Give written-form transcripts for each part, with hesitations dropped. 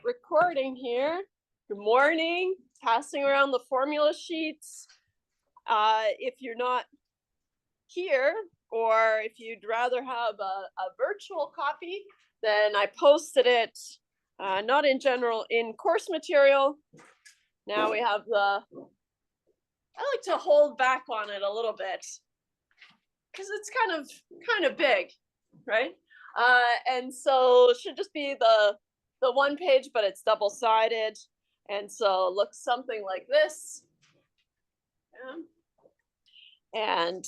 recording here. Good morning. Passing around the formula sheets. If you're not here, or if you'd rather have a virtual copy, then I posted it, not in general, in course material. Now we have I like to hold back on it a little bit because it's kind of big, right? And so it should just be the one page, but it's double-sided, and so it looks something like this. And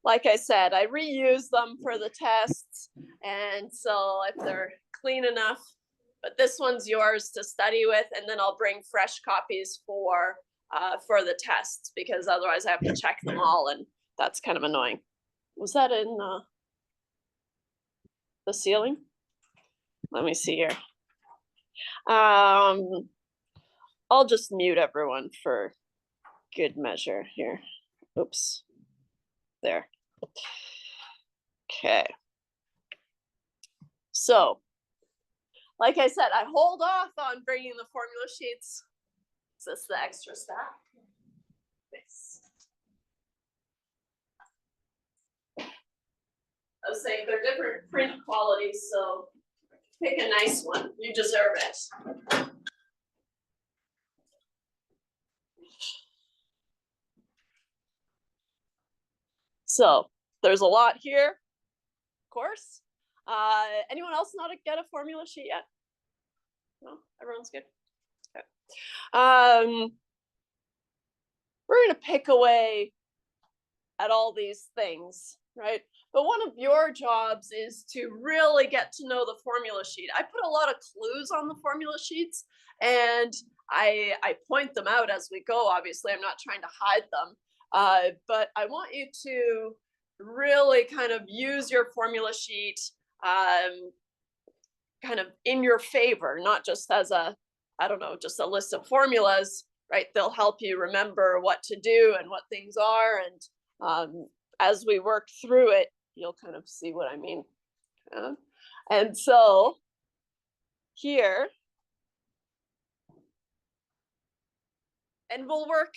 like I said, I reuse them for the tests, and so if they're clean enough, but this one's yours to study with, and then I'll bring fresh copies for the tests, because otherwise I have to check them all, and that's kind of annoying. Was that in the ceiling? Let me see here. I'll just mute everyone for good measure here. Oops. There. Okay. So, like I said, I hold off on bringing the formula sheets. Is this the extra stack? Nice. I was saying they're different print qualities, so pick a nice one. You deserve it. So there's a lot here, of course. Anyone else not get a formula sheet yet? No, everyone's good. Okay. We're going to pick away at all these things, right? But one of your jobs is to really get to know the formula sheet. I put a lot of clues on the formula sheets, and I point them out as we go. Obviously, I'm not trying to hide them, but I want you to really kind of use your formula sheet kind of in your favor, not just as just a list of formulas, right? They'll help you remember what to do and what things are, and as we work through it, you'll kind of see what I mean. And so here, and we'll work,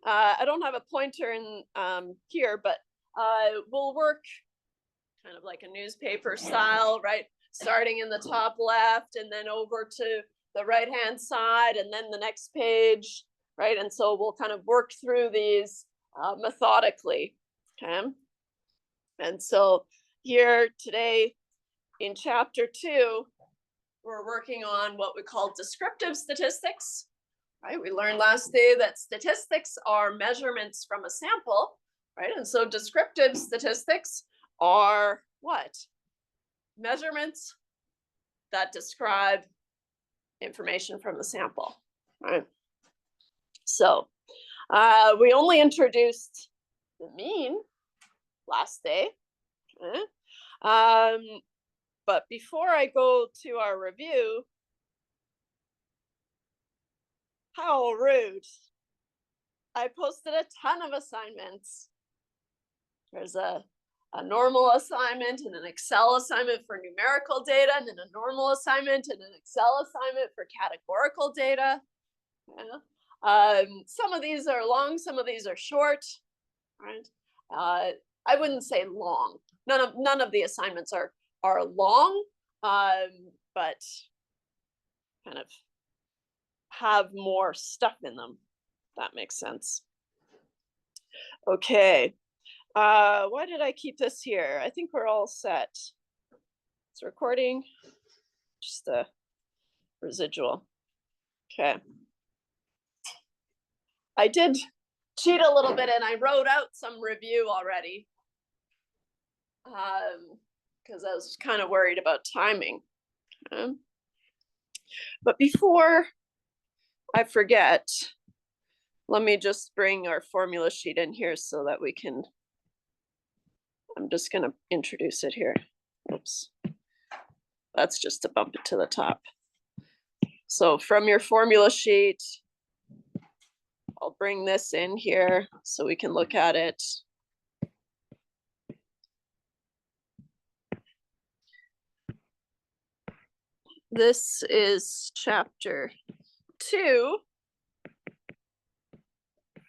I don't have a pointer in here, but we'll work kind of like a newspaper style, right? Starting in the top left and then over to the right-hand side and then the next page, right? And so we'll kind of work through these methodically, okay? And so here today in chapter 2, we're working on what we call descriptive statistics, right? We learned last day that statistics are measurements from a sample, right? And so descriptive statistics are what? Measurements that describe information from the sample, right? So we only introduced the mean last day, okay? But before I go to our review, how rude. I posted a ton of assignments. There's a normal assignment and an Excel assignment for numerical data, and then a normal assignment and an Excel assignment for categorical data. Yeah. Some of these are long, some of these are short, right? I wouldn't say long. None of the assignments are long, but kind of have more stuff in them. If that makes sense. Okay. Why did I keep this here? I think we're all set. It's recording, just a residual. Okay. I did cheat a little bit and I wrote out some review already because I was kind of worried about timing. Okay. But before I forget, let me just bring our formula sheet in here so that we can, I'm just going to introduce it here. Oops. That's just to bump it to the top. So from your formula sheet, I'll bring this in here so we can look at it. This is chapter 2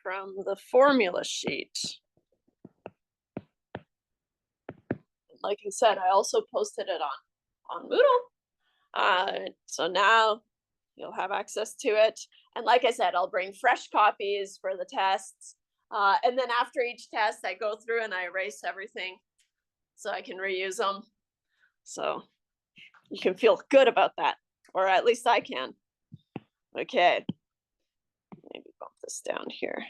from the formula sheet. Like I said, I also posted it on Moodle. So now you'll have access to it. And like I said, I'll bring fresh copies for the tests. And then after each test, I go through and I erase everything so I can reuse them. So you can feel good about that, or at least I can. Okay, maybe bump this down here.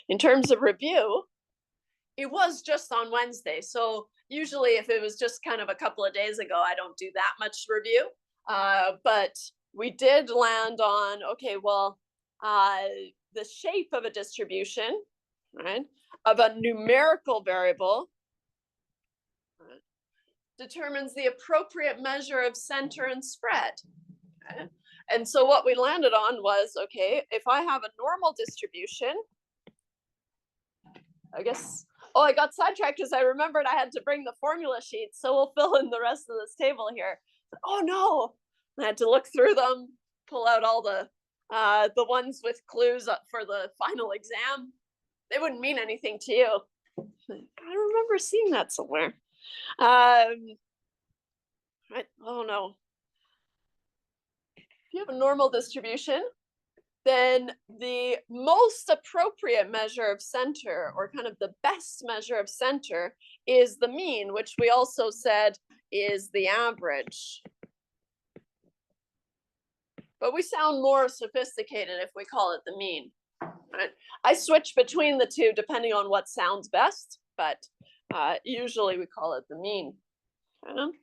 In terms of review, it was just on Wednesday. So usually if it was just kind of a couple of days ago, I don't do that much review. But we did land on, okay, well, the shape of a distribution, right, of a numerical variable determines the appropriate measure of center and spread. Okay? And so what we landed on was, okay, if I have a normal distribution, I guess, oh, I got sidetracked because I remembered I had to bring the formula sheet. So we'll fill in the rest of this table here. Oh no, I had to look through them, pull out all the ones with clues for the final exam. They wouldn't mean anything to you. I remember seeing that somewhere. Right. Oh no. If you have a normal distribution, then the most appropriate measure of center, or kind of the best measure of center, is the mean, which we also said is the average. But we sound more sophisticated if we call it the mean. Right? I switch between the two depending on what sounds best, but usually we call it the mean. Okay?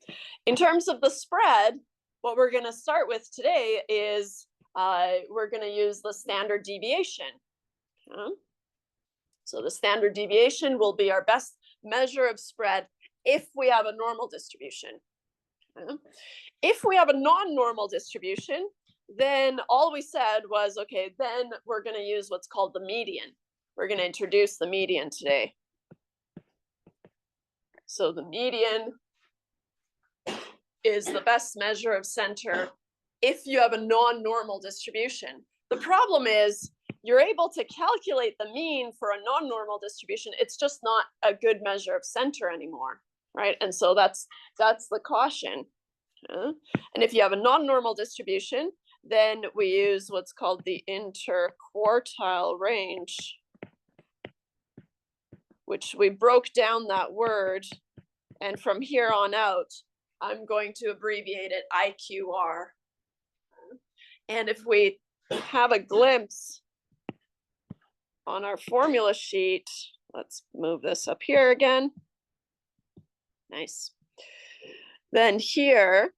In terms of the spread, what we're going to start with today is we're going to use the standard deviation. Okay? So the standard deviation will be our best measure of spread if we have a normal distribution. Okay? If we have a non-normal distribution, then all we said was, okay, then we're going to use what's called the median. We're going to introduce the median today. So the median is the best measure of center if you have a non-normal distribution. The problem is you're able to calculate the mean for a non-normal distribution. It's just not a good measure of center anymore, right? And so that's the caution. And if you have a non-normal distribution, then we use what's called the interquartile range, which we broke down that word. And from here on out, I'm going to abbreviate it IQR. And if we have a glimpse on our formula sheet, let's move this up here again. Nice. Then here,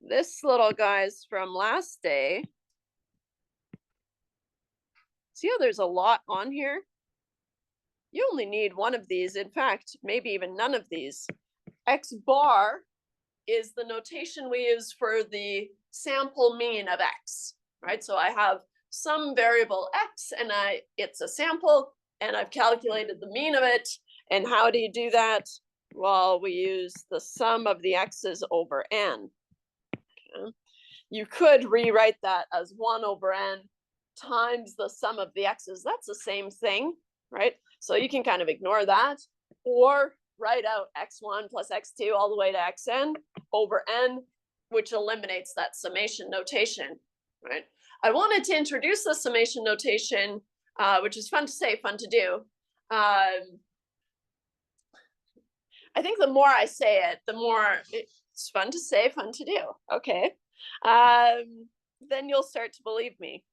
this little guy's from last day. See how there's a lot on here? You only need one of these. In fact, maybe even none of these. X bar is the notation we use for the sample mean of X, right? So I have some variable X and it's a sample and I've calculated the mean of it. And how do you do that? Well, we use the sum of the X's over N. Okay. You could rewrite that as 1 over N times the sum of the X's. That's the same thing, right? So you can kind of ignore that, or write out x1 plus x2 all the way to xn over n, which eliminates that summation notation, right? I wanted to introduce the summation notation, which is fun to say, fun to do. I think the more I say it, the more it's fun to say, fun to do. Okay. Then you'll start to believe me,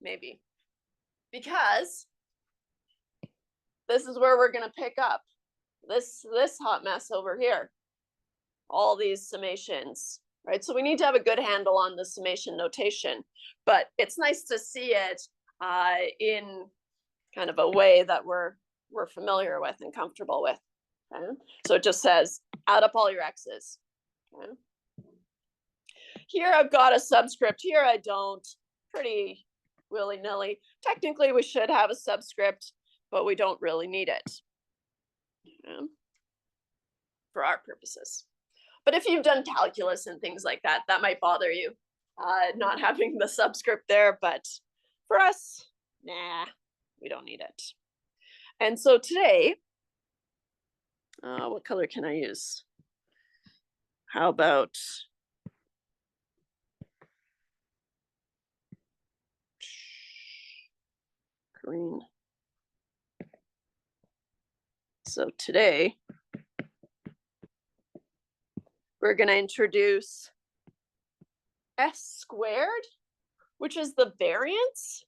maybe. Because this is where we're going to pick up this hot mess over here. All these summations, right? So we need to have a good handle on the summation notation, but it's nice to see it in kind of a way that we're familiar with and comfortable with. Okay? So it just says, add up all your X's. Okay? Here I've got a subscript. Here I don't. Pretty willy-nilly. Technically, we should have a subscript, but we don't really need it. Okay? for our purposes. But if you've done calculus and things like that, that might bother you, not having the subscript there. But for us, nah, we don't need it. And so today, what color can I use? How about green? So today, we're going to introduce S squared, which is the variance.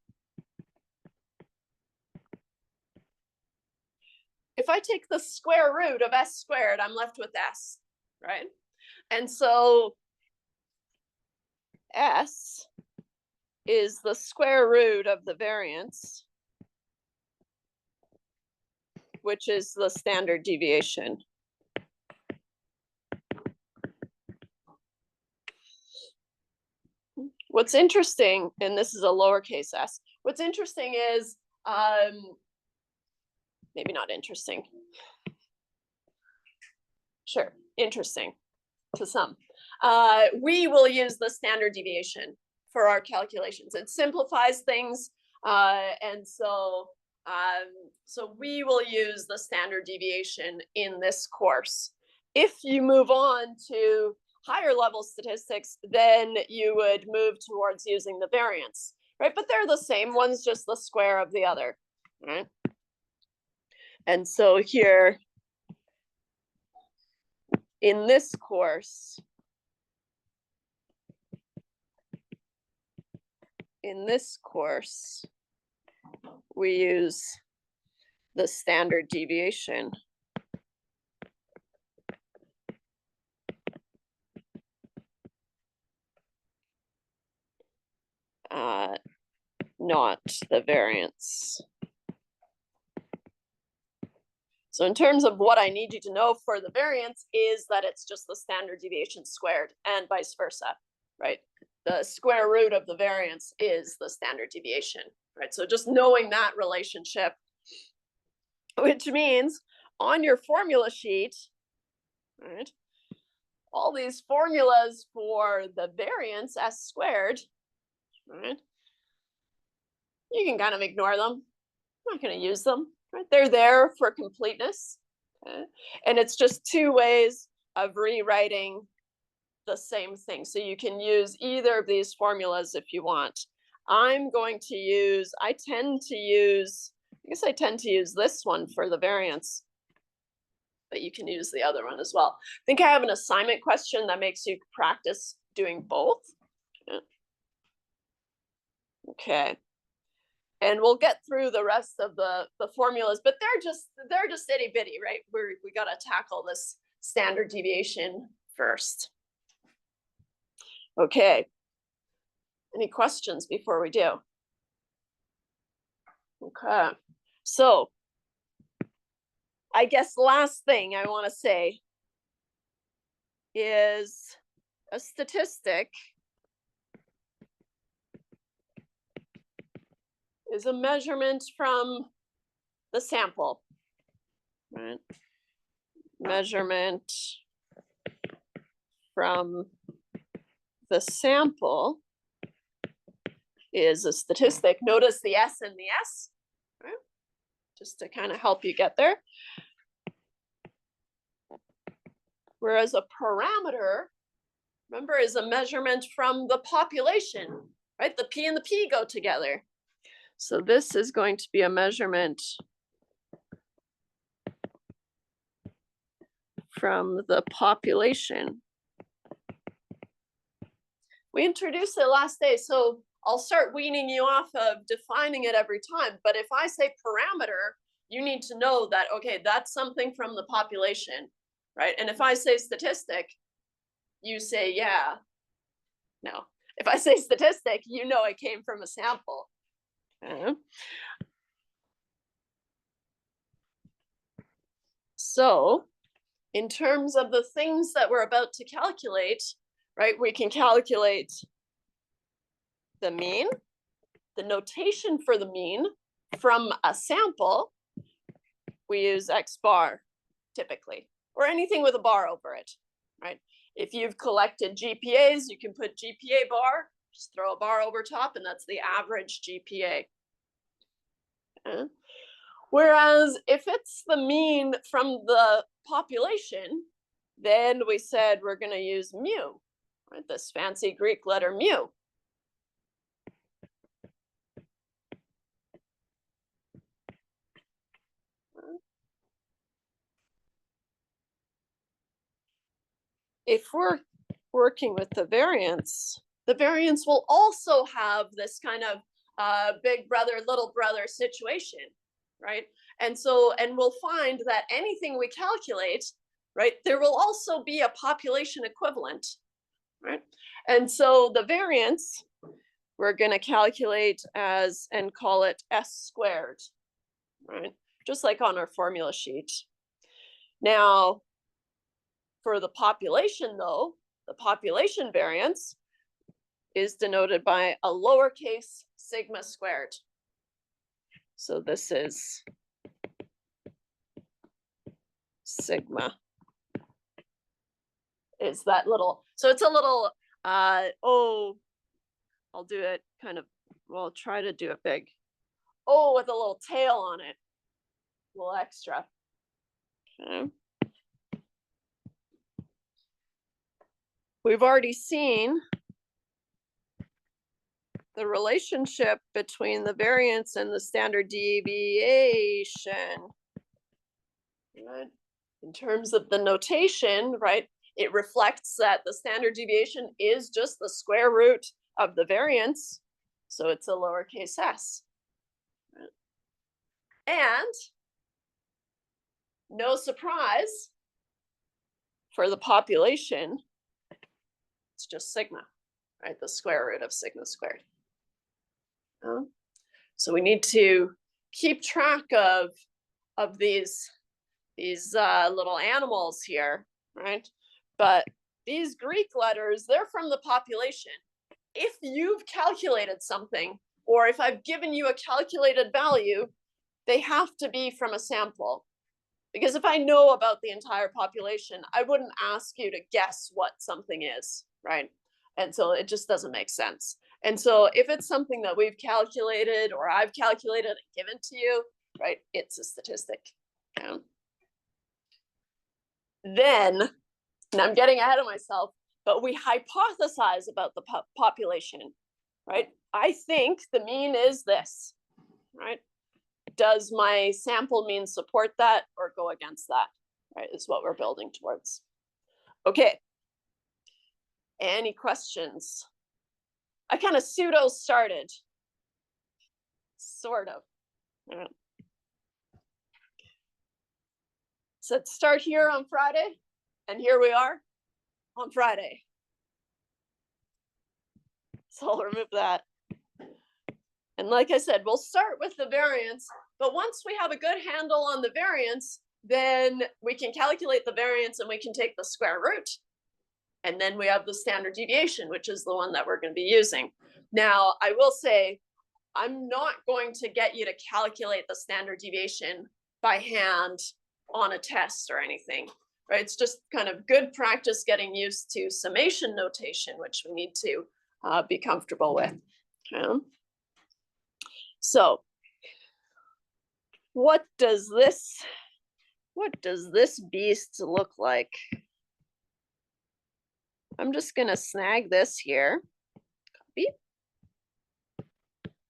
If I take the square root of S squared, I'm left with S, right? And so S is the square root of the variance, which is the standard deviation. What's interesting, and this is a lowercase s, what's interesting is, maybe not interesting. Sure, interesting to some. We will use the standard deviation for our calculations. It simplifies things, and so we will use the standard deviation in this course. If you move on to higher level statistics, then you would move towards using the variance, right? But they're the same, one's just the square of the other, right? And so here, in this course, we use the standard deviation. Not the variance. So in terms of what I need you to know for the variance is that it's just the standard deviation squared and vice versa, right? The square root of the variance is the standard deviation, right? So just knowing that relationship, which means on your formula sheet, right, all these formulas for the variance S squared, right, you can kind of ignore them. I'm not going to use them, right? They're there for completeness, okay? And it's just two ways of rewriting the same thing. So you can use either of these formulas if you want. I tend to use this one for the variance, but you can use the other one as well. I think I have an assignment question that makes you practice doing both. Okay. And we'll get through the rest of the formulas, but they're just itty bitty, right? We got to tackle this standard deviation first. Okay. Any questions before we do? Okay. So I guess last thing I want to say is a statistic is a measurement from the sample, right? Measurement from the sample is a statistic. Notice the S and the S, right? Just to kind of help you get there. Whereas a parameter, remember, is a measurement from the population, right? The P and the P go together. So this is going to be a measurement from the population. We introduced it last day, so I'll start weaning you off of defining it every time. But if I say parameter, you need to know that, okay, that's something from the population, right? And if I say statistic, you say, yeah. No, if I say statistic, you know it came from a sample. Okay. So in terms of the things that we're about to calculate, right, we can calculate the mean, the notation for the mean from a sample. We use X bar typically, or anything with a bar over it, right? If you've collected GPAs, you can put GPA bar, just throw a bar over top, and that's the average GPA. Okay. Whereas if it's the mean from the population, then we said we're going to use mu, right? This fancy Greek letter mu. If we're working with the variance will also have this kind of big brother, little brother situation, right? And we'll find that anything we calculate, right, there will also be a population equivalent, right? And so the variance, we're going to calculate as, and call it S squared, right? Just like on our formula sheet. Now, for the population though, the population variance is denoted by a lowercase sigma squared. So this is sigma. Is that little, so it's a little, I'll do it kind of, well, try to do it big. Oh, with a little tail on it, a little extra. Okay. We've already seen the relationship between the variance and the standard deviation, right? In terms of the notation, right, it reflects that the standard deviation is just the square root of the variance, so it's a lowercase s. Right? And no surprise, for the population, it's just sigma, right? The square root of sigma squared. So we need to keep track of these little animals here, right? But these Greek letters, they're from the population. If you've calculated something, or if I've given you a calculated value, they have to be from a sample. Because if I know about the entire population, I wouldn't ask you to guess what something is, right? And so it just doesn't make sense. And so if it's something that we've calculated or I've calculated and given to you, right, it's a statistic. Okay? Then, and I'm getting ahead of myself, but we hypothesize about the population, right? I think the mean is this, right? Does my sample mean support that or go against that, right? Is what we're building towards. Okay. Any questions? I kind of pseudo started, sort of. Said start here on Friday, and here we are on Friday. So I'll remove that. And like I said, we'll start with the variance, but once we have a good handle on the variance, then we can calculate the variance and we can take the square root. And then we have the standard deviation, which is the one that we're going to be using. Now, I will say, I'm not going to get you to calculate the standard deviation by hand on a test or anything, right? It's just kind of good practice getting used to summation notation, which we need to be comfortable with. Okay. So what does this beast look like? I'm just going to snag this here, copy,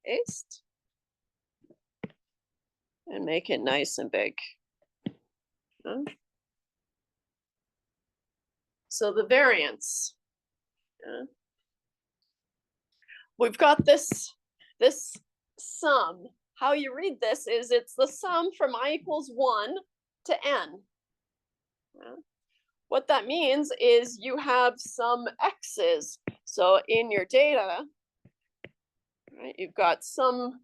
paste, and make it nice and big. So the variance, we've got this sum. How you read this is it's the sum from I equals 1 to n. What that means is you have some x's. So in your data, right, you've got some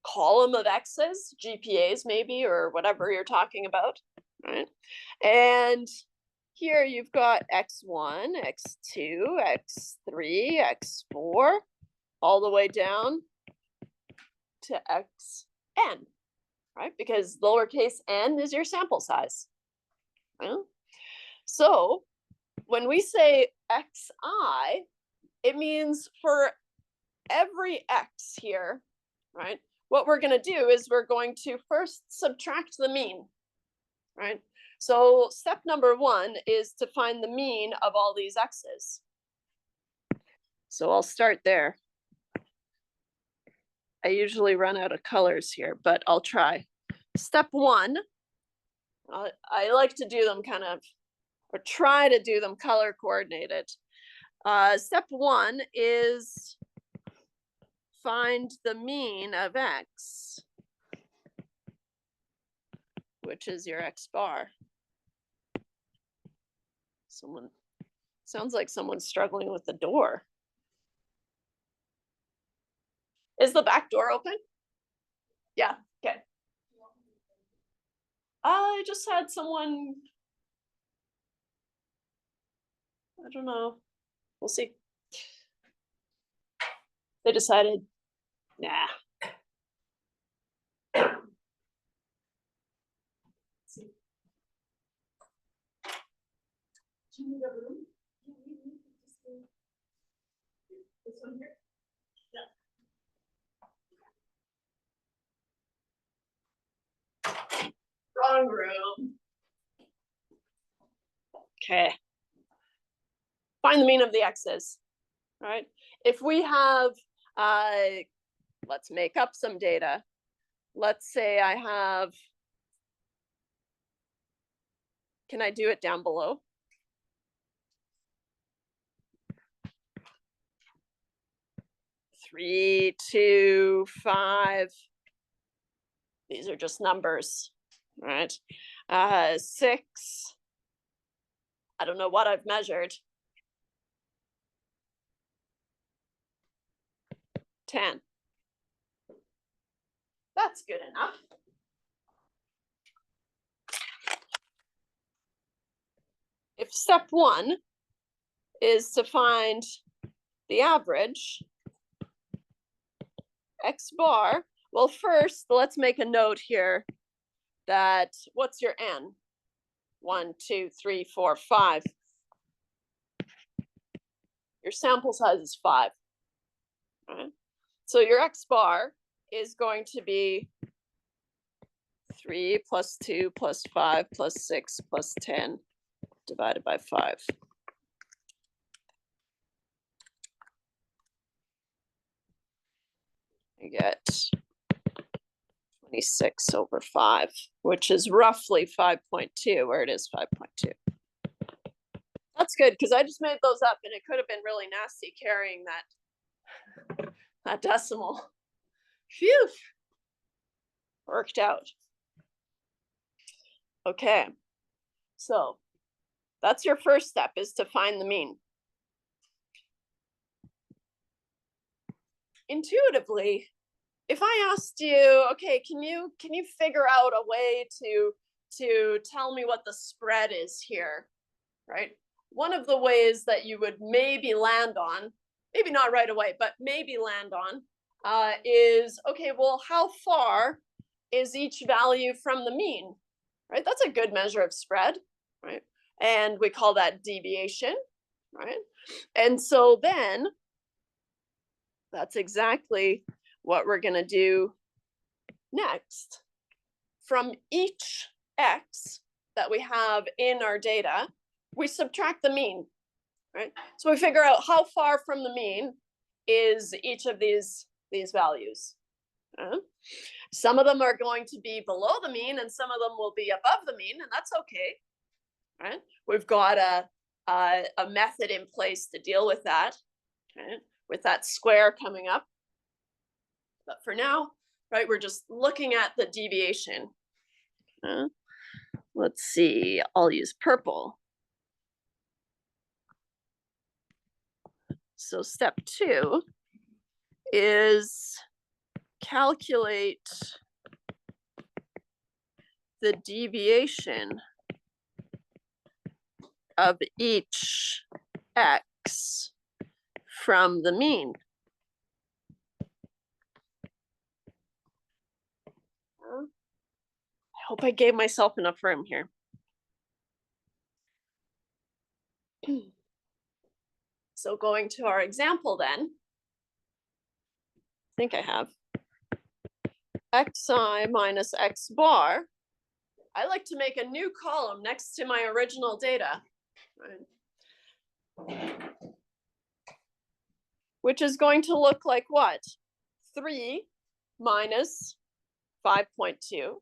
column of x's, GPAs maybe, or whatever you're talking about, right? And here you've got x1, x2, x3, x4, all the way down to xn, right? Because lowercase n is your sample size. Right? So when we say xi, it means for every x here, right? What we're going to do is we're going to first subtract the mean, right? So step number 1 is to find the mean of all these x's. So I'll start there. I usually run out of colors here, but I'll try. Step 1, I like to do them kind of, or try to do them color coordinated. Step 1 is find the mean of x, which is your x bar. Sounds like someone's struggling with the door. Is the back door open? Yeah, okay. I just had someone, I don't know, we'll see. They decided, nah. Do you need a room? This one here? Yeah. Wrong room. Okay. Find the mean of the x's, right? If we have, let's make up some data. Let's say I have, can I do it down below? Three, 2, 5. These are just numbers, right? 6. I don't know what I've measured. 10. That's good enough. If step 1 is to find the average, x bar, well, first, let's make a note here that what's your n? 1, 2, 3, 4, 5. Your sample size is 5. Right? So your x bar is going to be 3 plus 2 plus 5 plus 6 plus 10 divided by 5. You get 26 over 5, which is roughly 5.2, where it is 5.2. That's good, because I just made those up, and it could have been really nasty carrying that decimal. Phew, worked out. Okay, so that's your first step, is to find the mean. Intuitively, if I asked you, okay, can you figure out a way to tell me what the spread is here, right? One of the ways that you would maybe land on, maybe not right away, but maybe land on, is, okay, well, how far is each value from the mean, right? That's a good measure of spread, right? And we call that deviation, right? And so then that's exactly what we're going to do next. From each x that we have in our data, we subtract the mean, right? So we figure out how far from the mean is each of these values. Some of them are going to be below the mean, and some of them will be above the mean, and that's okay, right? We've got a method in place to deal with that, right? With that square coming up. But for now, right, we're just looking at the deviation. Let's see, I'll use purple. So step 2 is calculate the deviation of each x from the mean. I hope I gave myself enough room here. So going to our example then, I think I have xi minus x bar. I like to make a new column next to my original data, right? Which is going to look like what? 3 minus 5.2.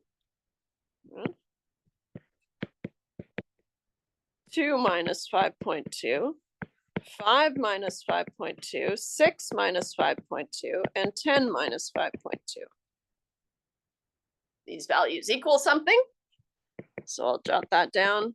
2 minus 5.2. 5 minus 5.2, 6 minus 5.2, and 10 minus 5.2. These values equal something, so I'll jot that down.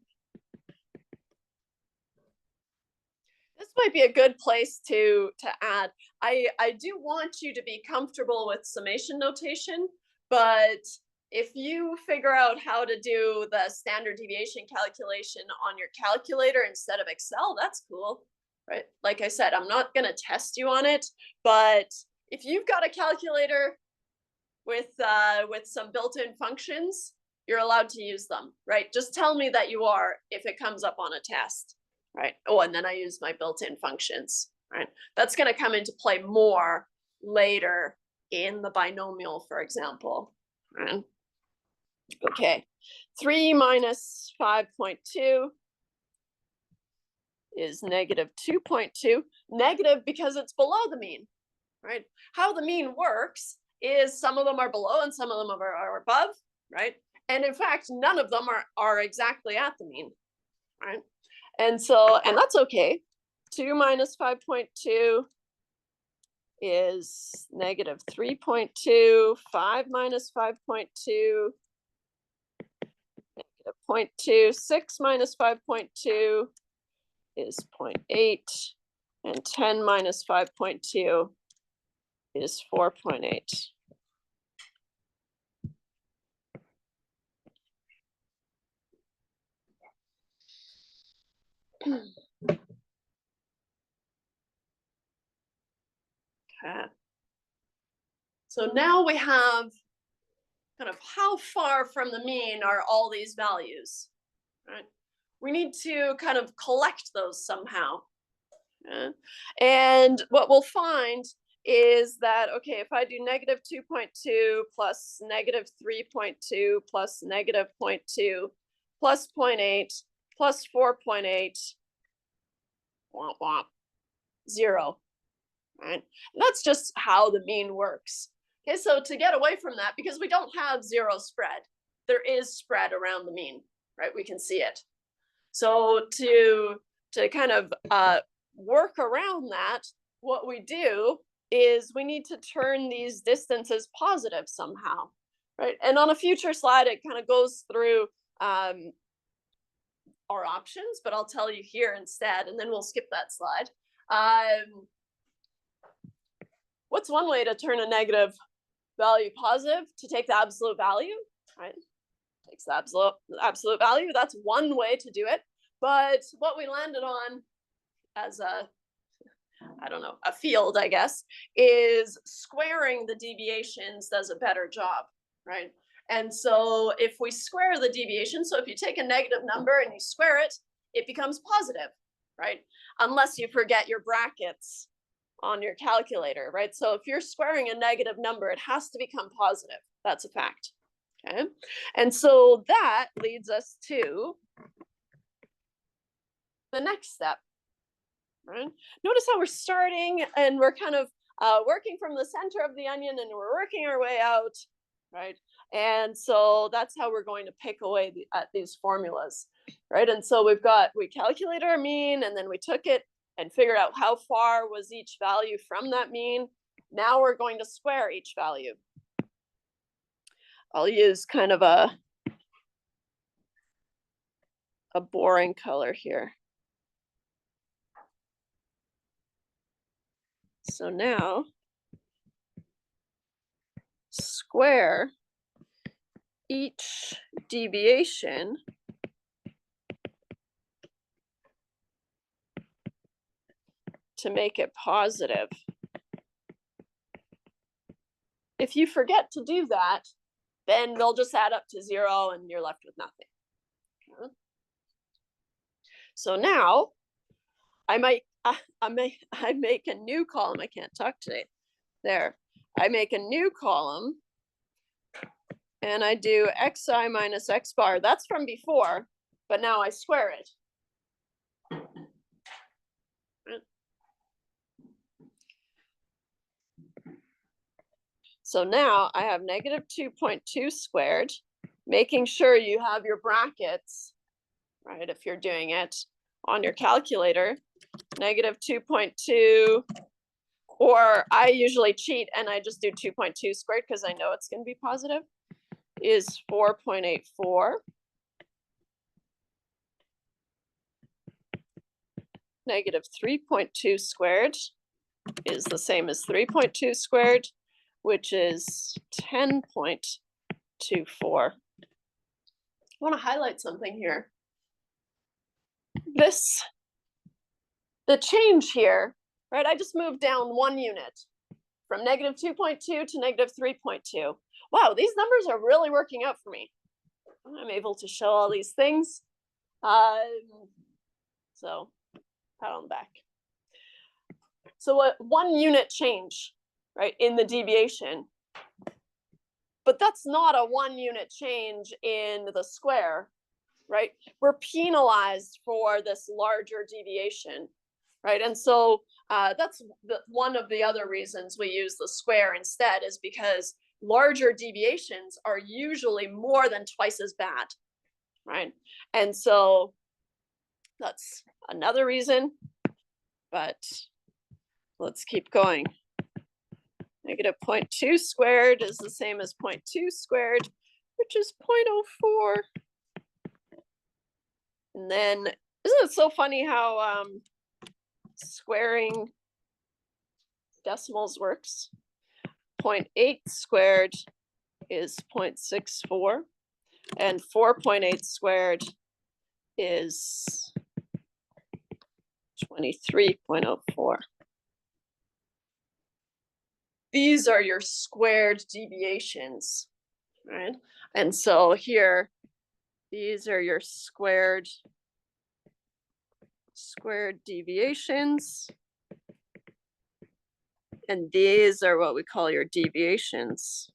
This might be a good place to add. I do want you to be comfortable with summation notation, but if you figure out how to do the standard deviation calculation on your calculator instead of Excel, that's cool. Right? Like I said, I'm not going to test you on it, but if you've got a calculator with some built-in functions, you're allowed to use them, right? Just tell me that you are if it comes up on a test, right? Oh, and then I use my built-in functions, right? That's going to come into play more later in the binomial, for example, right? Okay, 3 minus 5.2 is negative 2.2, negative because it's below the mean, right? How the mean works is some of them are below and some of them are above, right? And in fact, none of them are exactly at the mean, right? And that's okay. 2 minus 5.2 is negative 3.2, 5 minus 5.2, negative 0.2, 6 minus 5.2, is 0.8, and 10 minus 5.2 is 4.8. Okay. So now we have kind of how far from the mean are all these values, right? We need to kind of collect those somehow. Yeah. And what we'll find is that, okay, if I do negative 2.2 plus negative 3.2 plus negative 0.2 plus 0.8 plus 4.8, womp womp, 0, right? And that's just how the mean works. Okay, so to get away from that, because we don't have zero spread, there is spread around the mean, right? We can see it. So to kind of work around that, what we do is we need to turn these distances positive somehow, right? And on a future slide, it kind of goes through our options, but I'll tell you here instead, and then we'll skip that slide. What's one way to turn a negative value positive? To take the absolute value, right? Takes the absolute value. That's one way to do it. But what we landed on as a field, I guess, is squaring the deviations does a better job, right? And so if we square the deviation, so if you take a negative number and you square it, it becomes positive, right? Unless you forget your brackets on your calculator, right? So if you're squaring a negative number, it has to become positive. That's a fact, okay? And so that leads us to the next step, right? Notice how we're starting and we're kind of working from the center of the onion and we're working our way out, right? And so that's how we're going to pick away at these formulas, right? And so we calculate our mean and then we took it and figured out how far was each value from that mean. Now we're going to square each value. I'll use kind of a boring color here. So now square each deviation to make it positive. If you forget to do that, then they'll just add up to 0 and you're left with nothing. Okay. So now I make a new column. I can't talk today. There, I make a new column and I do xi minus x bar. That's from before, but now I square it. So now I have negative 2.2 squared, making sure you have your brackets, right? If you're doing it on your calculator, negative 2.2, or I usually cheat and I just do 2.2 squared because I know it's going to be positive, is 4.84. Negative 3.2 squared is the same as 3.2 squared, which is 10.24. I want to highlight something here. The change here, right? I just moved down 1 unit from negative 2.2 to negative 3.2. Wow, these numbers are really working out for me. I'm able to show all these things. So pat on the back. So what 1 unit change, right, in the deviation, but that's not a 1 unit change in the square, right? We're penalized for this larger deviation, right? And so that's one of the other reasons we use the square instead, is because larger deviations are usually more than twice as bad, right? And so that's another reason, but let's keep going. Negative 0.2 squared is the same as 0.2 squared, which is 0.04. And then, isn't it so funny how squaring decimals works? 0.8 squared is 0.64, and 4.8 squared is 23.04. These are your squared deviations, right? And so here, these are your squared deviations. And these are what we call your deviations.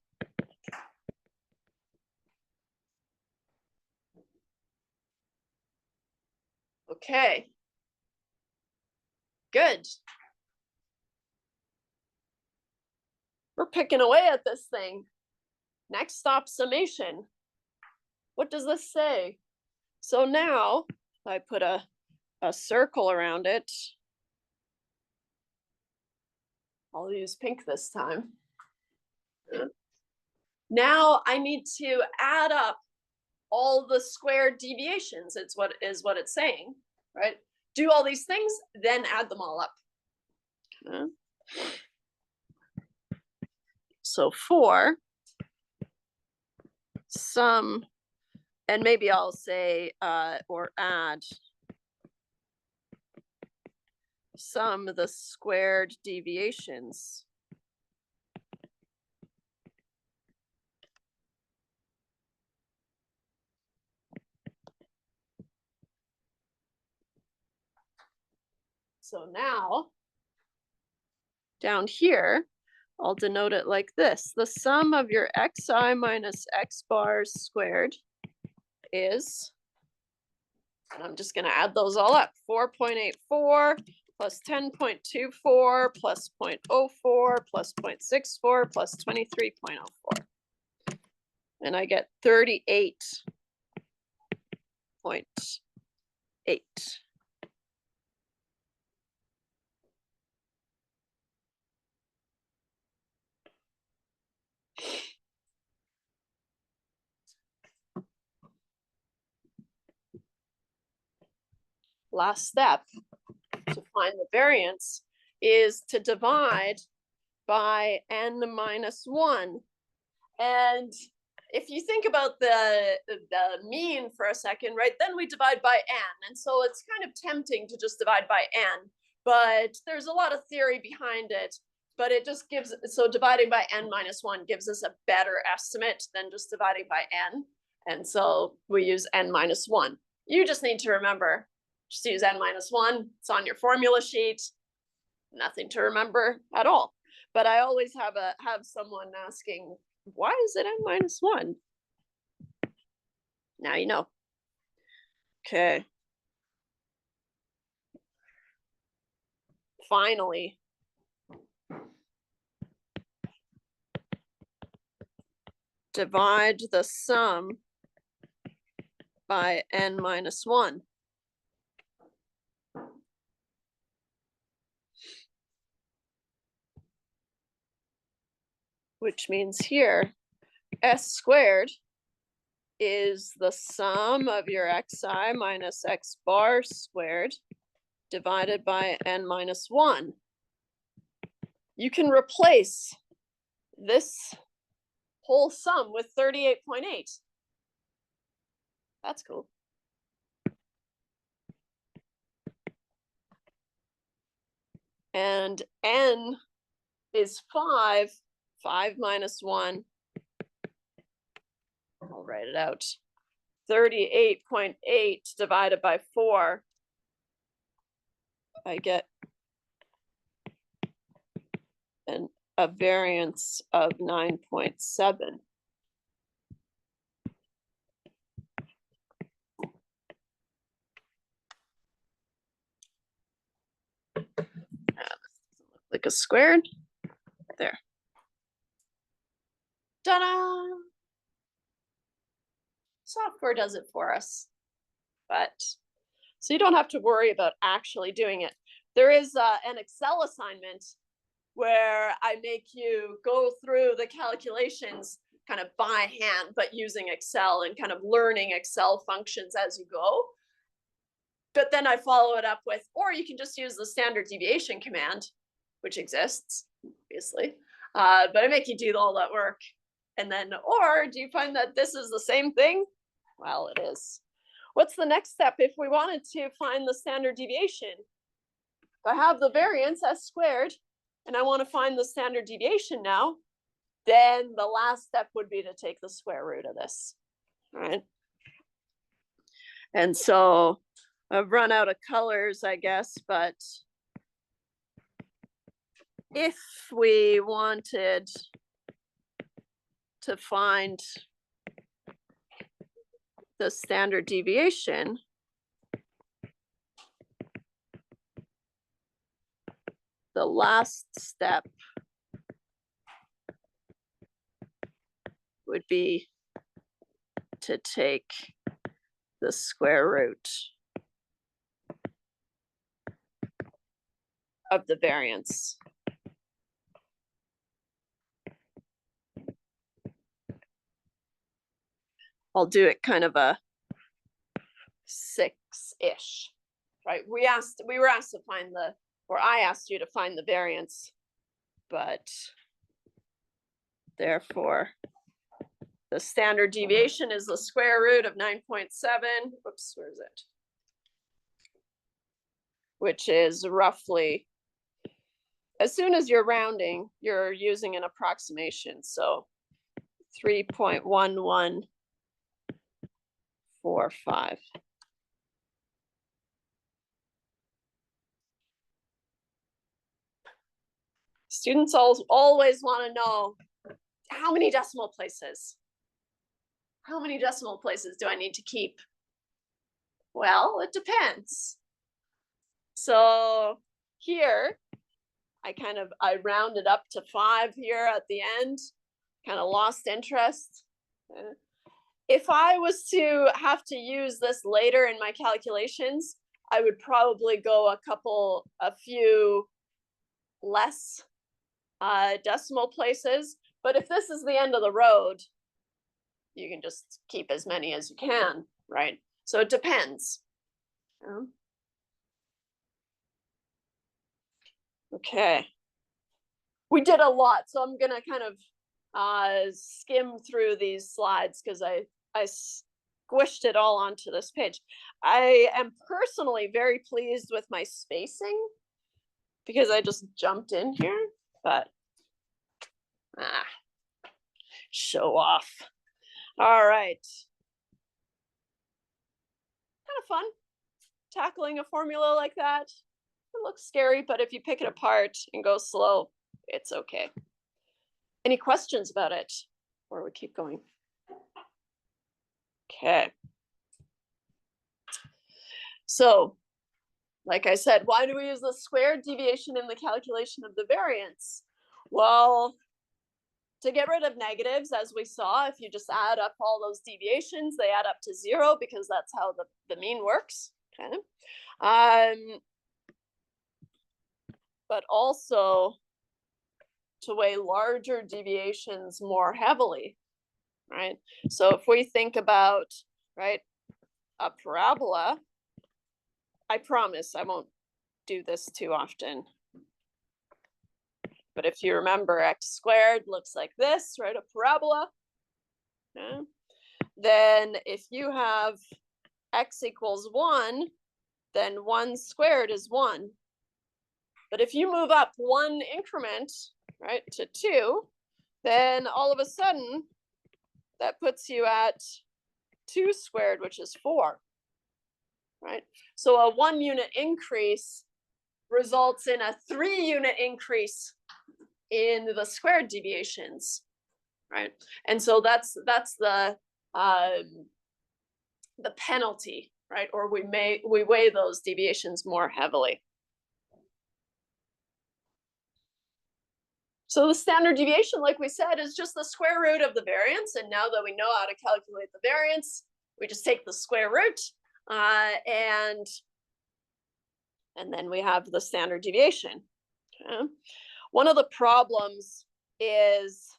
Okay. Good. We're picking away at this thing. Next stop, summation. What does this say? So now I put a circle around it. I'll use pink this time. Now I need to add up all the squared deviations. It's what it's saying, right? Do all these things, then add them all up. Okay. So for sum, and maybe I'll say, or add sum the squared deviations. So now, down here, I'll denote it like this. The sum of your xi minus x bars squared is, and I'm just going to add those all up, 4.84 plus 10.24 plus 0.04 plus 0.64 plus 23.04. And I get 38.8. Last step to find the variance is to divide by n minus 1. And if you think about the mean for a second, right, then we divide by n. And so it's kind of tempting to just divide by n, but there's a lot of theory behind it. But it just gives, so dividing by n minus 1 gives us a better estimate than just dividing by n. And so we use n minus 1. You just need to remember, Just use n-1. It's on your formula sheet. Nothing to remember at all. But I always have someone asking, why is it n-1? Now you know. Okay. Finally, divide the sum by n-1. Which means here, s squared is the sum of your xi minus x bar squared divided by n-1. You can replace this whole sum with 38.8. That's cool. And n is 5. 5 minus 1. I'll write it out. 38.8 divided by 4. I get a variance of 9.7. Like a squared. There. Ta-da! Software does it for us. But so you don't have to worry about actually doing it. There is an Excel assignment where I make you go through the calculations kind of by hand, but using Excel and kind of learning Excel functions as you go. But then I follow it up with, or you can just use the standard deviation command, which exists, obviously. But I make you do all that work. And then, or do you find that this is the same thing? Well, it is. What's the next step if we wanted to find the standard deviation? If I have the variance s squared, and I want to find the standard deviation now, then the last step would be to take the square root of this, right? And so I've run out of colors, I guess, but if we wanted to find the standard deviation, the last step would be to take the square root of the variance. I'll do it kind of a 6-ish, right? We were asked to find the, or I asked you to find the variance, but therefore the standard deviation is the square root of 9.7. Whoops, where is it? Which is roughly, as soon as you're rounding, you're using an approximation. So 3.1145. Students always want to know, how many decimal places? How many decimal places do I need to keep? Well, it depends. So here, I rounded up to 5 here at the end, kind of lost interest. If I was to have to use this later in my calculations, I would probably go a few less decimal places. But if this is the end of the road, you can just keep as many as you can, right? So it depends. Okay. We did a lot, so I'm gonna kind of skim through these slides because I squished it all onto this page. I am personally very pleased with my spacing because I just jumped in here, but show off. All right. Kind of fun. tackling a formula like that. It looks scary, but if you pick it apart and go slow, it's okay. Any questions about it? Or we keep going? Okay. So, like I said, why do we use the squared deviation in the calculation of the variance? Well, to get rid of negatives, as we saw, if you just add up all those deviations, they add up to 0 because that's how the mean works. Okay. But also to weigh larger deviations more heavily, right? So if we think about, right, a parabola, I promise I won't do this too often. But if you remember, x squared looks like this, right? A parabola. Okay. Then if you have x equals 1, then 1 squared is 1. But if you move up one increment, right, to 2, then all of a sudden that puts you at 2 squared, which is 4, right? So a 1 unit increase results in a 3 unit increase in the squared deviations, right? And so that's the penalty, right? Or we weigh those deviations more heavily. So the standard deviation, like we said, is just the square root of the variance. And now that we know how to calculate the variance, we just take the square root and then we have the standard deviation. Okay. One of the problems is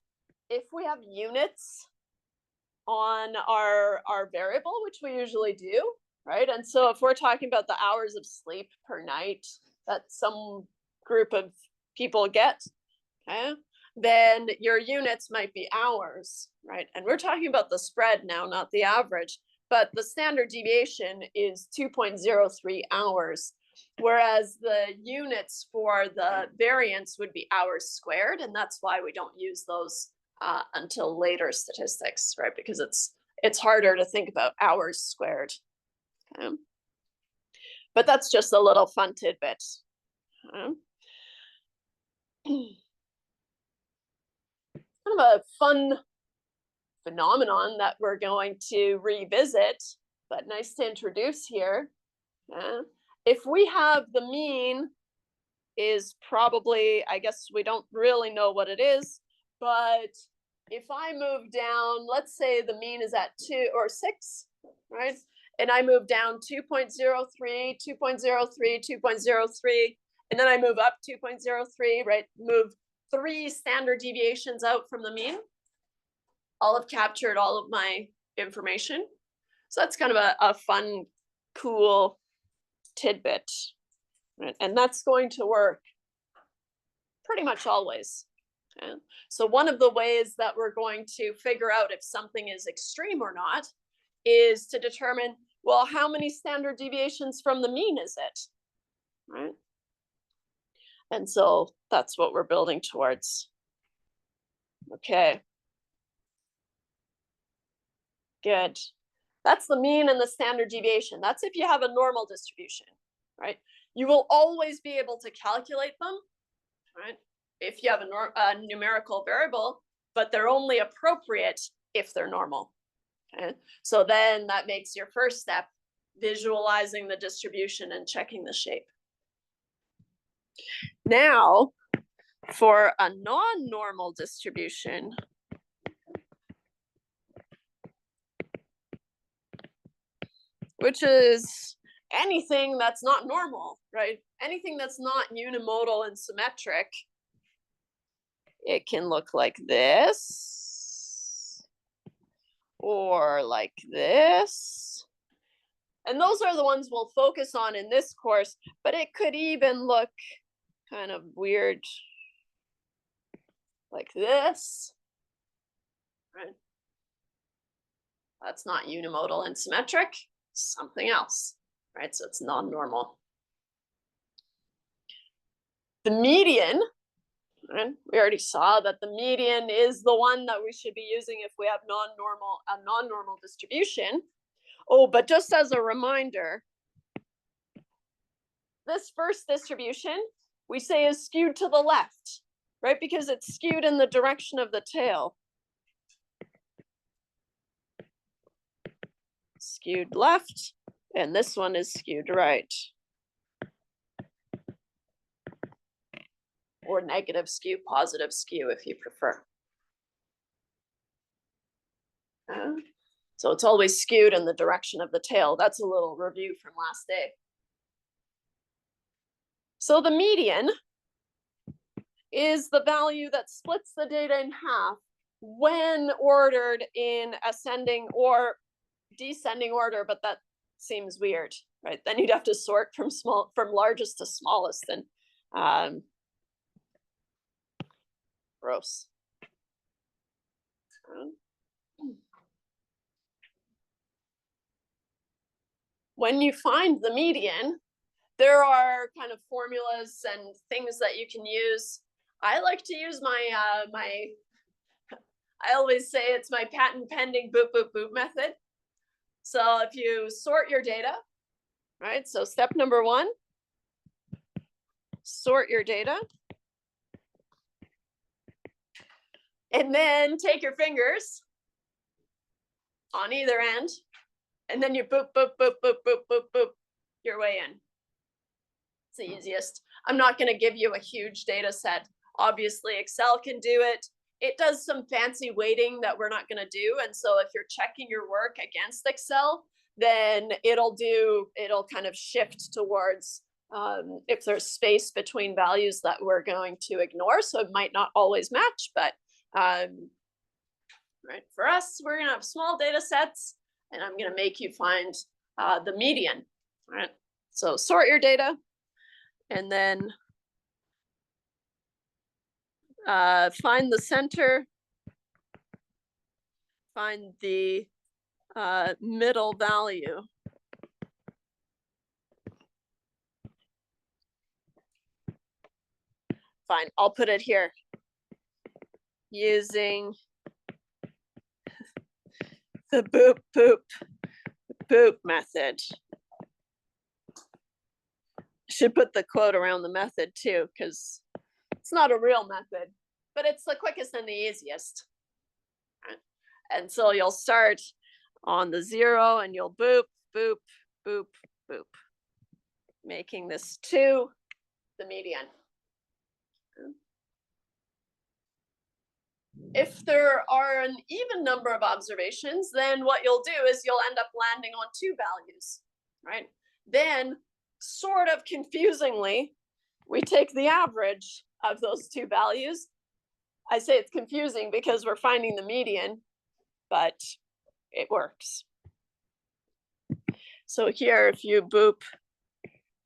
if we have units on our variable, which we usually do, right? And so if we're talking about the hours of sleep per night that some group of people get, okay, then your units might be hours, right? And we're talking about the spread now, not the average, but the standard deviation is 2.03 hours, whereas the units for the variance would be hours squared, and that's why we don't use those until later statistics, right? Because it's harder to think about hours squared. Okay. But that's just a little fun tidbit. Okay. Kind of a fun phenomenon that we're going to revisit, but nice to introduce here. If we have the mean is probably, I guess we don't really know what it is, but if I move down, let's say the mean is at 2 or 6, right? And I move down 2.03, 2.03, 2.03, and then I move up 2.03, right? Move 3 standard deviations out from the mean. I'll have captured all of my information. So that's kind of a fun, cool tidbit. Right? And that's going to work pretty much always. Okay? So one of the ways that we're going to figure out if something is extreme or not is to determine, well, how many standard deviations from the mean is it? Right? And so that's what we're building towards. Okay. Good. That's the mean and the standard deviation. That's if you have a normal distribution, right? You will always be able to calculate them, right? If you have a numerical variable, but they're only appropriate if they're normal. Okay? So then that makes your first step visualizing the distribution and checking the shape. Now, for a non-normal distribution, which is anything that's not normal, right? Anything that's not unimodal and symmetric, it can look like this or like this. And those are the ones we'll focus on in this course, but it could even look kind of weird like this, right? That's not unimodal and symmetric, something else, right? So it's non-normal. The median, right? We already saw that the median is the one that we should be using if we have a non-normal distribution. Oh, but just as a reminder, this first distribution we say is skewed to the left, right? Because it's skewed in the direction of the tail. Skewed left, and this one is skewed right. Or negative skew, positive skew if you prefer. So it's always skewed in the direction of the tail. That's a little review from last day. So the median is the value that splits the data in half when ordered in ascending or descending order, but that seems weird, right? Then you'd have to sort from largest to smallest, and gross. When you find the median, there are kind of formulas and things that you can use. I like to use I always say it's my patent pending boop, boop, boop method. So if you sort your data, right? So step number 1, sort your data. And then take your fingers on either end, and then you boop, boop, boop, boop, boop, boop, boop your way in. It's the easiest. I'm not going to give you a huge data set. Obviously, Excel can do it. It does some fancy weighting that we're not going to do. And so if you're checking your work against Excel, then it'll kind of shift towards if there's space between values that we're going to ignore. So it might not always match, but right, for us, we're going to have small data sets, and I'm going to make you find the median. Right? So sort your data, and then find the center, find the middle value. Fine, I'll put it here using the boop, boop, boop method. Should put the quote around the method too, because it's not a real method, but it's the quickest and the easiest. And so you'll start on the 0 and you'll boop, boop, boop, boop, making this 2 the median. If there are an even number of observations, then what you'll do is you'll end up landing on 2 values, right? Then, sort of confusingly, we take the average of those 2 values. I say it's confusing because we're finding the median, but it works. So here, if you boop,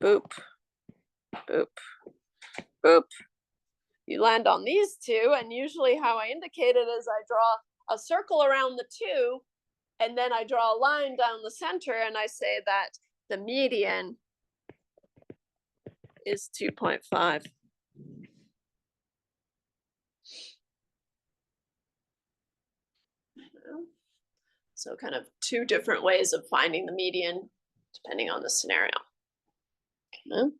boop, boop, boop, you land on these 2, and usually how I indicate it is I draw a circle around the 2, and then I draw a line down the center, and I say that the median is 2.5. So kind of 2 different ways of finding the median, depending on the scenario. Okay.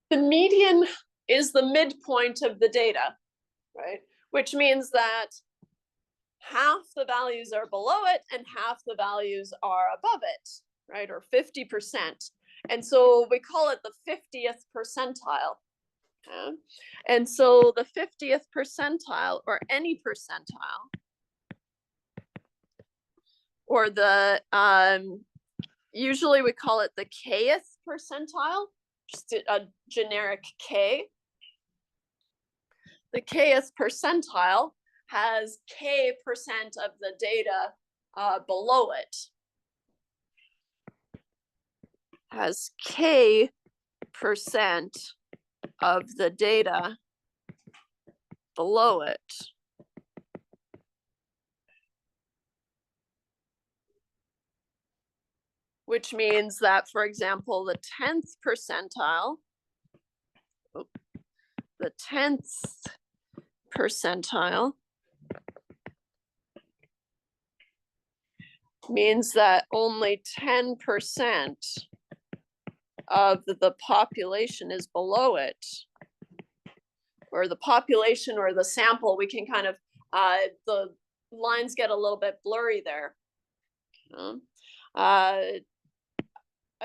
The median is the midpoint of the data, right? Which means that half the values are below it and half the values are above it, right? Or 50%. And so we call it the 50th percentile. Okay? And so the 50th percentile, or any percentile, or the, usually we call it the kth percentile, just a generic K. The kth percentile has K% of the data below it. Has K% of the data below it. Which means that, for example, the 10th percentile, the 10th percentile means that only 10% of the population is below it, or the population or the sample. We can kind of, the lines get a little bit blurry there. I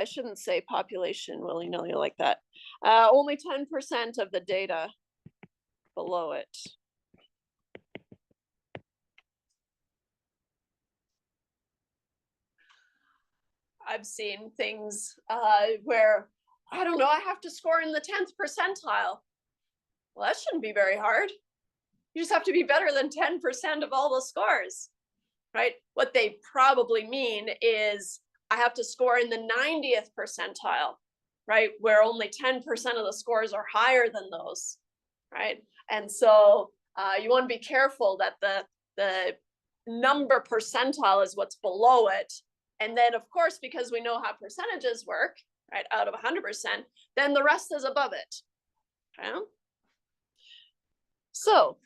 shouldn't say population willy-nilly like that. Only 10% of the data below it. I've seen things where, I don't know, I have to score in the 10th percentile. Well, that shouldn't be very hard. You just have to be better than 10% of all the scores, right? What they probably mean is I have to score in the 90th percentile, right? Where only 10% of the scores are higher than those, right? And so you want to be careful that the number percentile is what's below it. And then, of course, because we know how percentages work, right, out of 100%, then the rest is above it. Okay? So,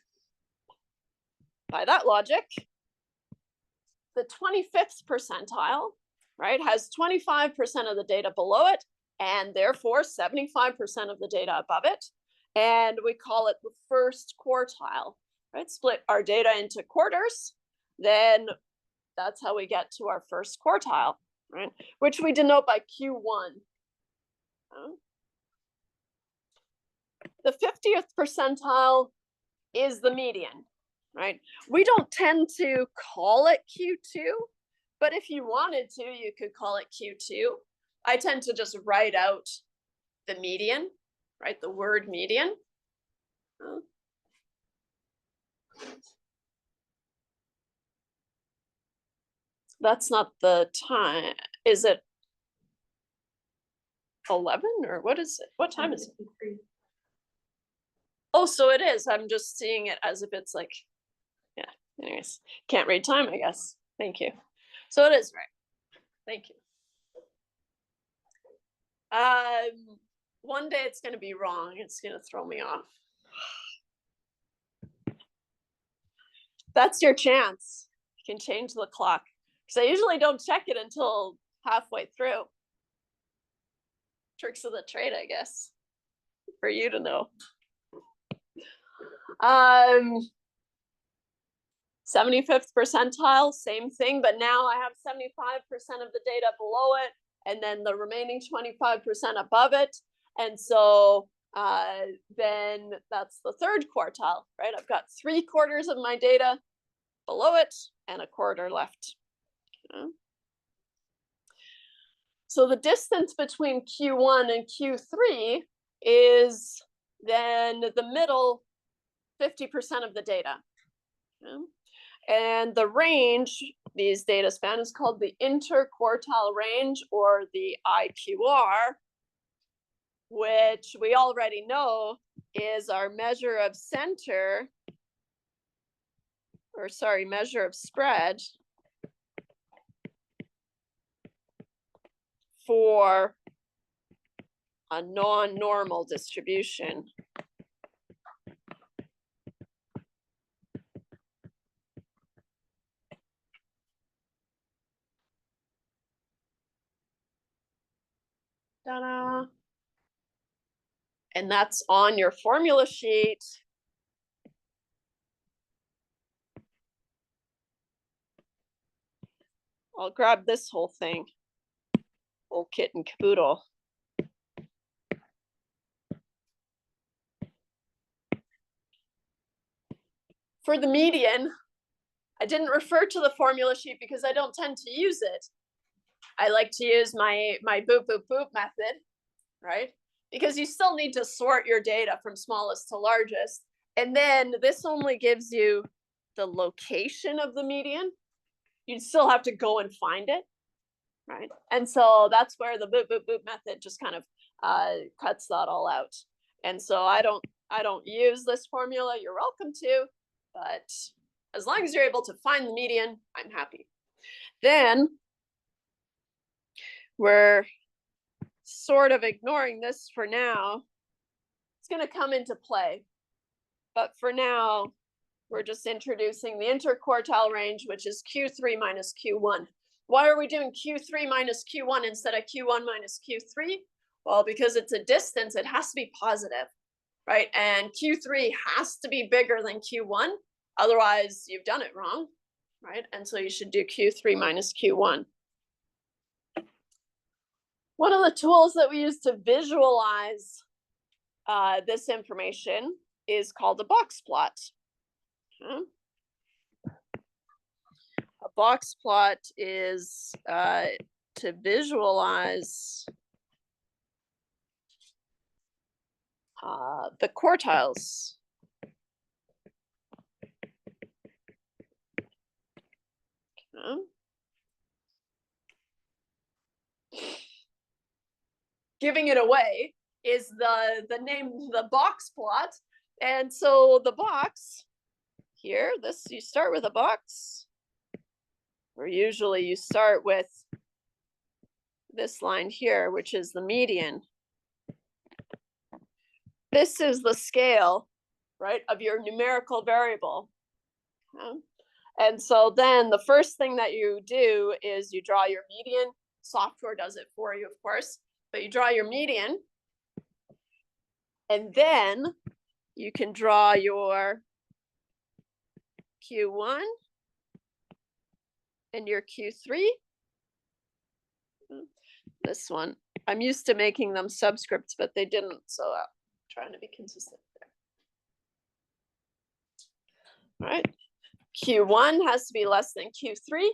by that logic, the 25th percentile, right, has 25% of the data below it, and therefore 75% of the data above it. And we call it the first quartile, right? Split our data into quarters, then that's how we get to our first quartile, right? Which we denote by Q1. The 50th percentile is the median, right? We don't tend to call it Q2, but if you wanted to, you could call it Q2. I tend to just write out the median, right? The word median. That's not the time. Is it 11 or what is it? What time is it? Oh, so it is. I'm just seeing it as if it's like, yeah. Anyways, can't read time, I guess. Thank you. So it is right. Thank you. One day it's going to be wrong. It's going to throw me off. That's your chance. You can change the clock. Because I usually don't check it until halfway through. Tricks of the trade, I guess, for you to know. 75th percentile, same thing, but now I have 75% of the data below it, and then the remaining 25% above it. And so then that's the third quartile, right? I've got 3/4 of my data below it and a quarter left. Okay. So the distance between Q1 and Q3 is then the middle 50% of the data. Okay. And the range, these data span, is called the interquartile range, or the IQR, which we already know is our measure of center, or sorry, measure of spread for a non-normal distribution. Ta-da. And that's on your formula sheet. I'll grab this whole thing, whole kit and caboodle. For the median, I didn't refer to the formula sheet because I don't tend to use it. I like to use my boop, boop, boop method, right? Because you still need to sort your data from smallest to largest. And then this only gives you the location of the median. You'd still have to go and find it, right? And so that's where the boop, boop, boop method just kind of cuts that all out. And so I don't use this formula. You're welcome to, but as long as you're able to find the median, I'm happy. Then we're sort of ignoring this for now. It's going to come into play. But for now, we're just introducing the interquartile range, which is Q3 minus Q1. Why are we doing Q3 minus Q1 instead of Q1 minus Q3? Well, because it's a distance, it has to be positive, right? And Q3 has to be bigger than Q1. Otherwise, you've done it wrong, right? And so you should do Q3 minus Q1. One of the tools that we use to visualize this information is called a box plot. Okay. A box plot is to visualize the quartiles. Okay. Giving it away is the name, the box plot. And so the box here, this, you start with a box, or usually you start with this line here, which is the median. This is the scale, right, of your numerical variable. Okay. And so then the first thing that you do is you draw your median. Software does it for you, of course, but you draw your median. And then you can draw your Q1 and your Q3. This one, I'm used to making them subscripts, but they didn't, so I'm trying to be consistent there. All right, Q1 has to be less than Q3.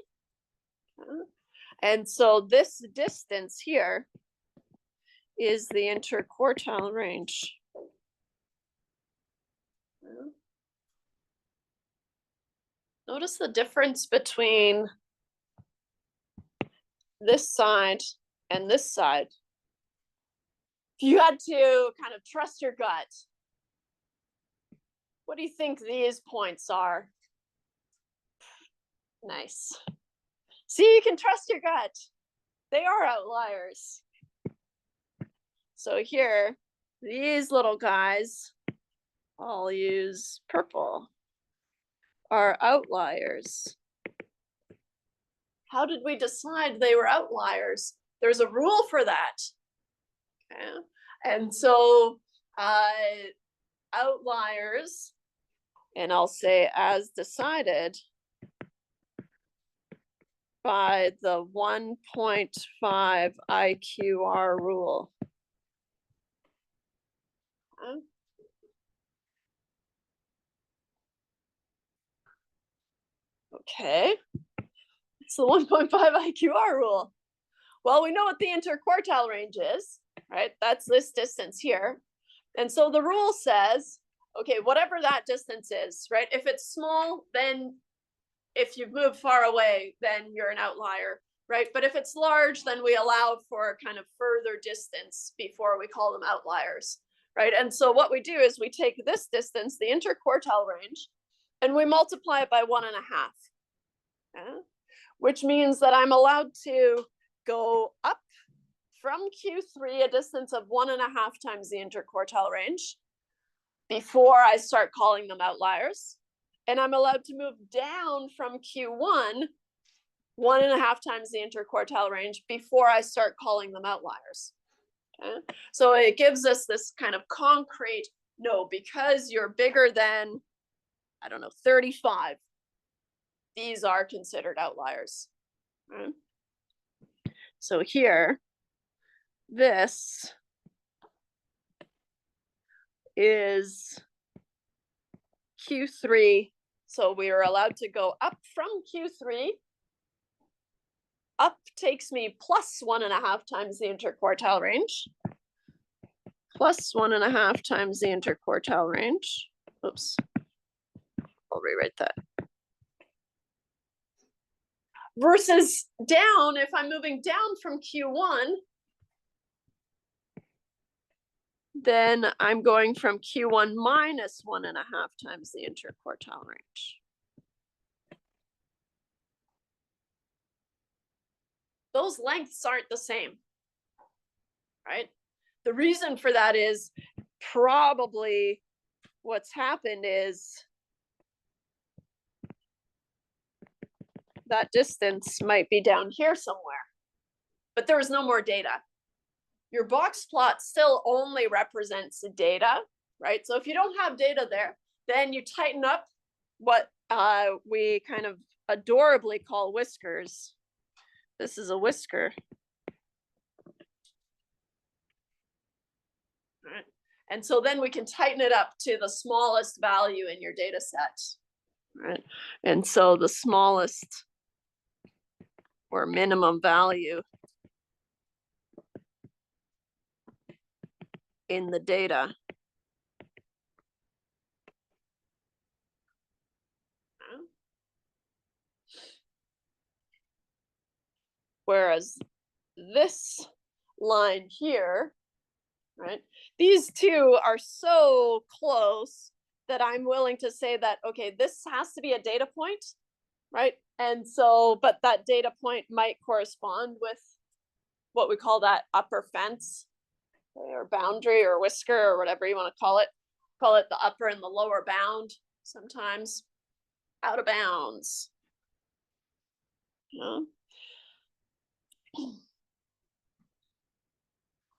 And so this distance here is the interquartile range. Notice the difference between this side and this side. If you had to kind of trust your gut, what do you think these points are? Nice. See, you can trust your gut. They are outliers. So here, these little guys, I'll use purple, are outliers. How did we decide they were outliers? There's a rule for that. Okay. And so outliers, and I'll say as decided by the 1.5 IQR rule. Okay, it's the 1.5 IQR rule. Well, we know what the interquartile range is, right? That's this distance here. And so the rule says, okay, whatever that distance is, right? If it's small, then if you move far away, then you're an outlier, right? But if it's large, then we allow for kind of further distance before we call them outliers, right? And so what we do is we take this distance, the interquartile range, and we multiply it by 1.5, okay? Which means that I'm allowed to go up from Q3 a distance of 1.5 times the interquartile range before I start calling them outliers. And I'm allowed to move down from Q1 1.5 times the interquartile range before I start calling them outliers. Okay? So it gives us this kind of concrete, no, because you're bigger than, I don't know, 35, these are considered outliers. Okay? So here, this is Q3. So we are allowed to go up from Q3. Up takes me plus 1.5 times the interquartile range. Plus 1.5 times the interquartile range. Oops. I'll rewrite that. Versus down, if I'm moving down from Q1, then I'm going from Q1 minus 1.5 times the interquartile range. Those lengths aren't the same, right? The reason for that is probably what's happened is that distance might be down here somewhere, but there was no more data. Your box plot still only represents the data, right? So if you don't have data there, then you tighten up what we kind of adorably call whiskers. This is a whisker. Right. And so then we can tighten it up to the smallest value in your data set. Right. And so the smallest or minimum value in the data. Whereas this line here, right, these two are so close that I'm willing to say that, okay, this has to be a data point, right? And so, but that data point might correspond with what we call that upper fence or boundary or whisker or whatever you want to call it. Call it the upper and the lower bound sometimes. Out of bounds. Yeah.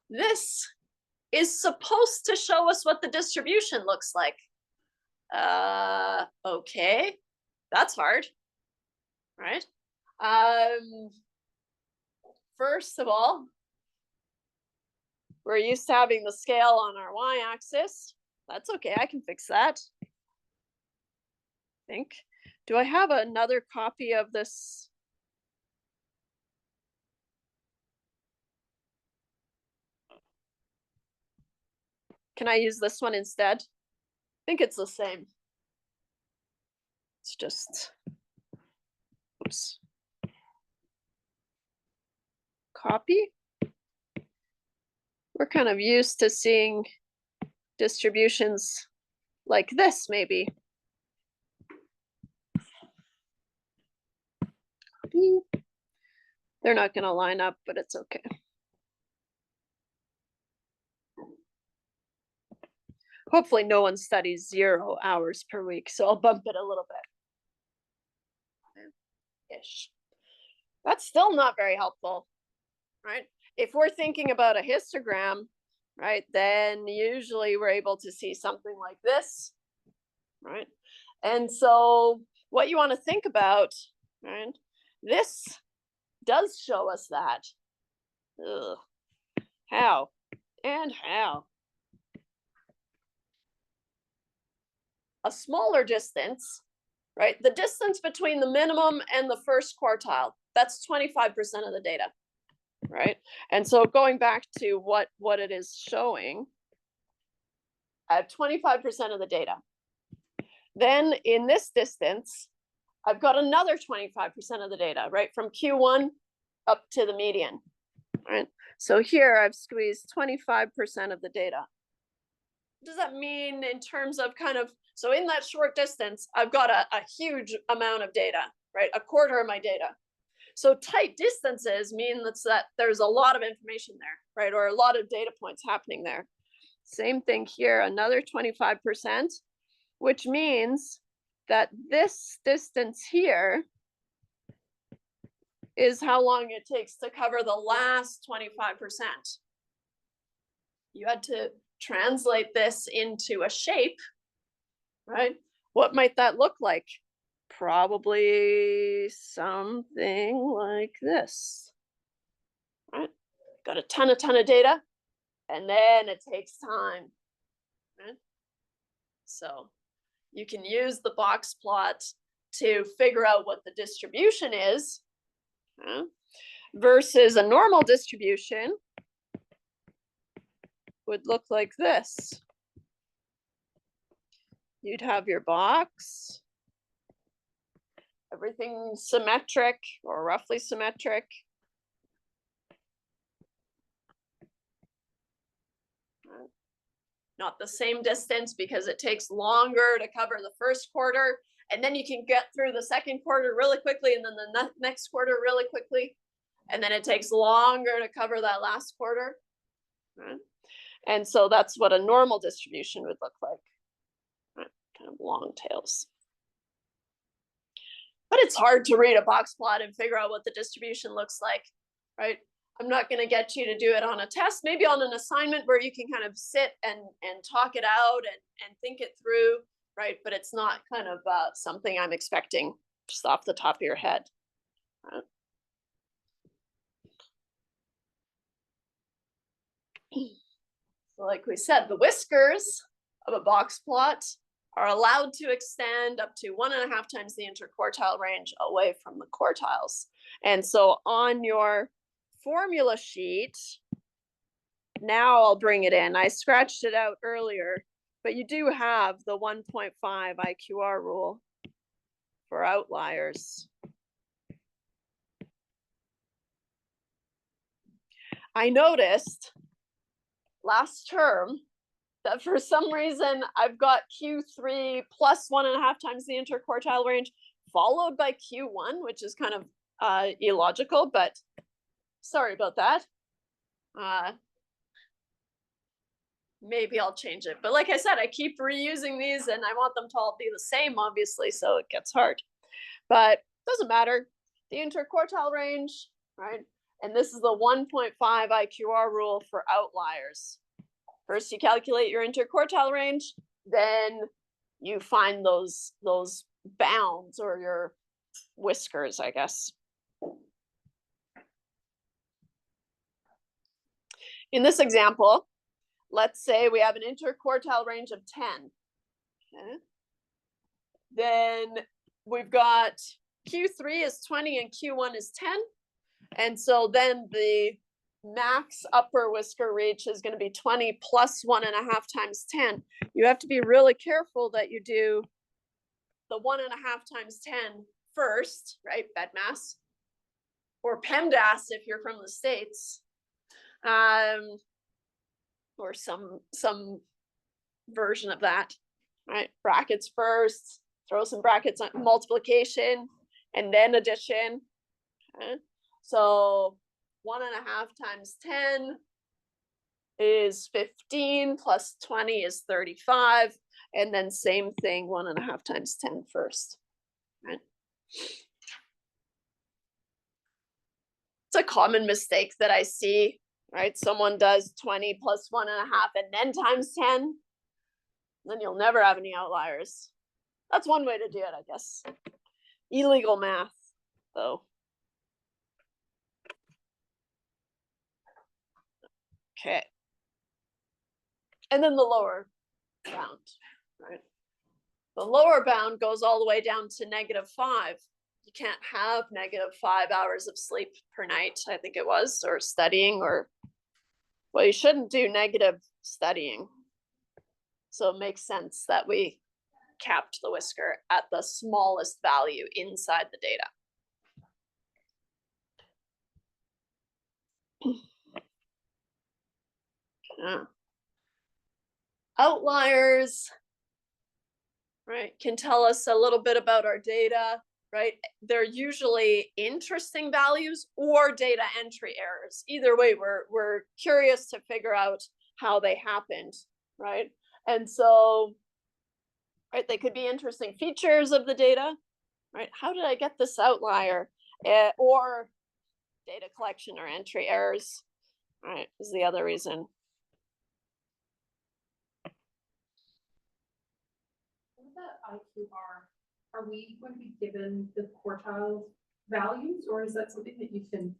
This is supposed to show us what the distribution looks like. Okay, that's hard, right? First of all, we're used to having the scale on our y-axis. That's okay, I can fix that. I think. Do I have another copy of this? Can I use this one instead? I think it's the same. It's just, oops. Copy. We're kind of used to seeing distributions like this, maybe. Copy. They're not going to line up, but it's okay. Hopefully no one studies 0 hours per week, so I'll bump it a little bit. Ish. That's still not very helpful, right? If we're thinking about a histogram, right, then usually we're able to see something like this, right? And so what you want to think about, right, this does show us that. Ugh. How? And how? A smaller distance, right? The distance between the minimum and the first quartile, that's 25% of the data, right? And so going back to what it is showing, I have 25% of the data. Then in this distance, I've got another 25% of the data, right? From Q1 up to the median, right? So here I've squeezed 25% of the data. What does that mean in terms of kind of, so in that short distance, I've got a huge amount of data, right? A quarter of my data. So tight distances mean that there's a lot of information there, right? Or a lot of data points happening there. Same thing here, another 25%, which means that this distance here is how long it takes to cover the last 25%. You had to translate this into a shape, right? What might that look like? Probably something like this, right? Got a ton of data, and then it takes time, right? So you can use the box plot to figure out what the distribution is, versus a normal distribution would look like this. You'd have your box, everything symmetric or roughly symmetric. Not the same distance because it takes longer to cover the first quarter, and then you can get through the second quarter really quickly, and then the next quarter really quickly, and then it takes longer to cover that last quarter. Right? And so that's what a normal distribution would look like. Right? Kind of long tails. But it's hard to read a box plot and figure out what the distribution looks like, right? I'm not going to get you to do it on a test, maybe on an assignment where you can kind of sit and talk it out and think it through, right? But it's not kind of something I'm expecting just off the top of your head. Right? So like we said, the whiskers of a box plot are allowed to extend up to 1.5 times the interquartile range away from the quartiles. And so on your formula sheet, now I'll bring it in. I scratched it out earlier, but you do have the 1.5 IQR rule for outliers. I noticed last term that for some reason I've got Q3 plus 1.5 times the interquartile range followed by Q1, which is kind of illogical, but sorry about that. Maybe I'll change it. But like I said, I keep reusing these and I want them to all be the same, obviously, so it gets hard. But doesn't matter. The interquartile range, right? And this is the 1.5 IQR rule for outliers. First, you calculate your interquartile range, then you find those bounds or your whiskers, I guess. In this example, let's say we have an interquartile range of 10. Okay. Then we've got Q3 is 20 and Q1 is 10. And so then the max upper whisker reach is going to be 20 plus 1.5 times 10. You have to be really careful that you do the 1.5 times 10 first, right? BEDMAS or PEMDAS if you're from the States, or some version of that, right? Brackets first, throw some brackets on multiplication and then addition. Okay. So 1.5 times 10 is 15 plus 20 is 35. And then same thing, 1.5 times 10 first. Right? It's a common mistake that I see, right? Someone does 20 plus 1.5 and then times 10. Then you'll never have any outliers. That's one way to do it, I guess. Illegal math, though. Okay. And then the lower bound, right? The lower bound goes all the way down to -5. You can't have -5 hours of sleep per night, I think it was, or studying, or, well, you shouldn't do negative studying. So it makes sense that we capped the whisker at the smallest value inside the data. Outliers, right, can tell us a little bit about our data, right? They're usually interesting values or data entry errors. Either way, we're curious to figure out how they happened, right? And so, right, they could be interesting features of the data, right? How did I get this outlier? Or data collection or entry errors, right, is the other reason. IQR, are we going to be given the quartile values, or is that something that you can?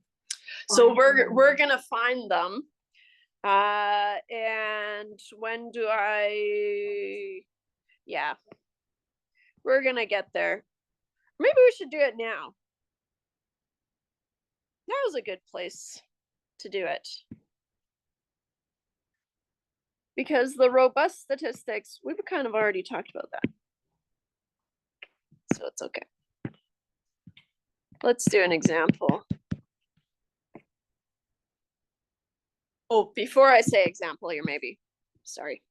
So we're gonna find them, and when do I? Yeah, we're gonna get there. Maybe we should do it now. Now is a good place to do it. Because the robust statistics, we've kind of already talked about that. So it's okay. Let's do an example. Oh, before I say example here, maybe, sorry.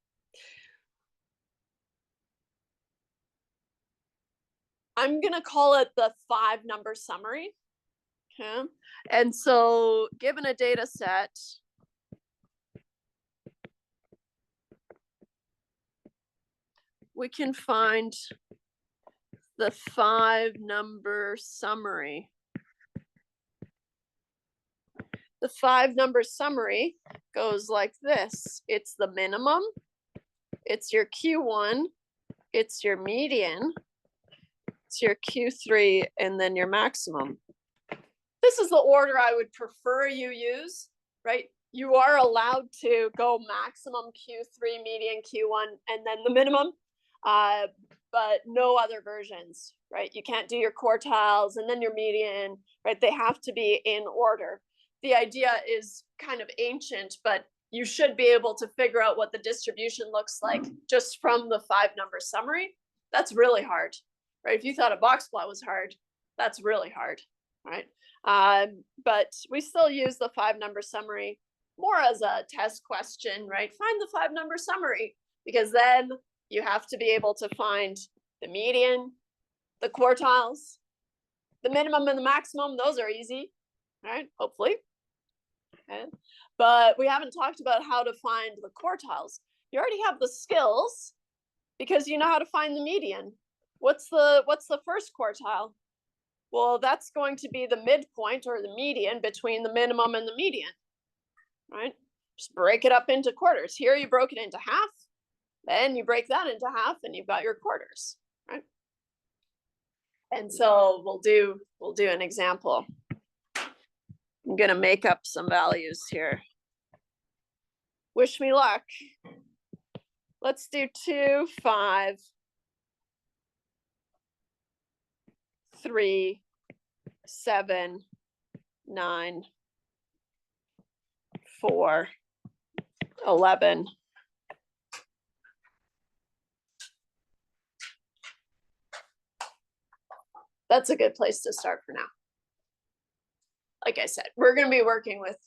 I'm gonna call it the 5-number summary. Okay. And so given a data set, we can find the 5-number summary. The 5-number summary goes like this. It's the minimum, it's your Q1, it's your median, it's your Q3, and then your maximum. This is the order I would prefer you use, right? You are allowed to go maximum Q3, median Q1, and then the minimum, but no other versions, right? You can't do your quartiles and then your median, right? They have to be in order. The idea is kind of ancient, but you should be able to figure out what the distribution looks like just from the 5-number summary. That's really hard, right? If you thought a box plot was hard, that's really hard, right? But we still use the 5-number summary more as a test question, right? Find the 5-number summary, because then you have to be able to find the median, the quartiles, the minimum and the maximum. Those are easy, right? Hopefully. Okay. But we haven't talked about how to find the quartiles. You already have the skills because you know how to find the median. What's the first quartile? Well, that's going to be the midpoint or the median between the minimum and the median, right? Just break it up into quarters. Here you broke it into half, then you break that into half and you've got your quarters, right? And so we'll do an example. I'm gonna make up some values here. Wish me luck. Let's do 2, 5, 3, 7, 9, 4, 11. That's a good place to start for now. Like I said, we're going to be working with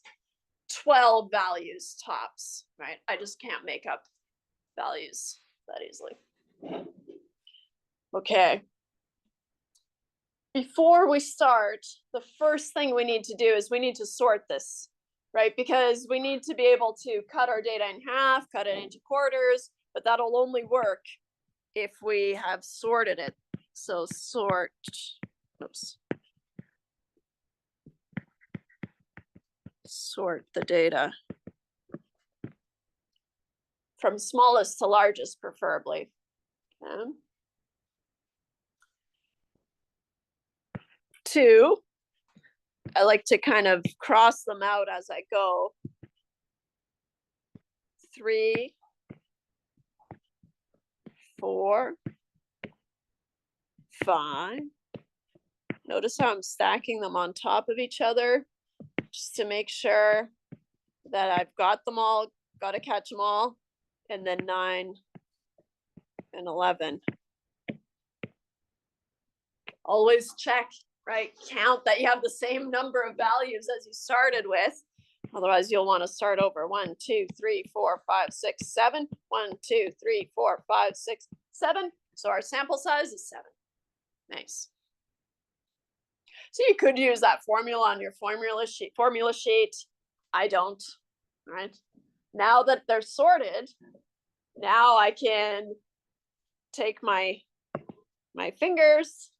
12 values tops, right? I just can't make up values that easily. Okay. Before we start, the first thing we need to do is we need to sort this, right? Because we need to be able to cut our data in half, cut it into quarters, but that'll only work if we have sorted it. So sort, oops. Sort the data from smallest to largest, preferably. Okay. 2, I like to kind of cross them out as I go. 3, 4, 5. Notice how I'm stacking them on top of each other, just to make sure that I've got them all, got to catch them all. And then 9 and 11. Always check, right? Count that you have the same number of values as you started with. Otherwise, you'll want to start over. 1, 2, 3, 4, 5, 6, 7. 1, 2, 3, 4, 5, 6, 7. So our sample size is 7. Nice. So you could use that formula on your formula sheet. I don't, right? Now that they're sorted, now I can take my fingers,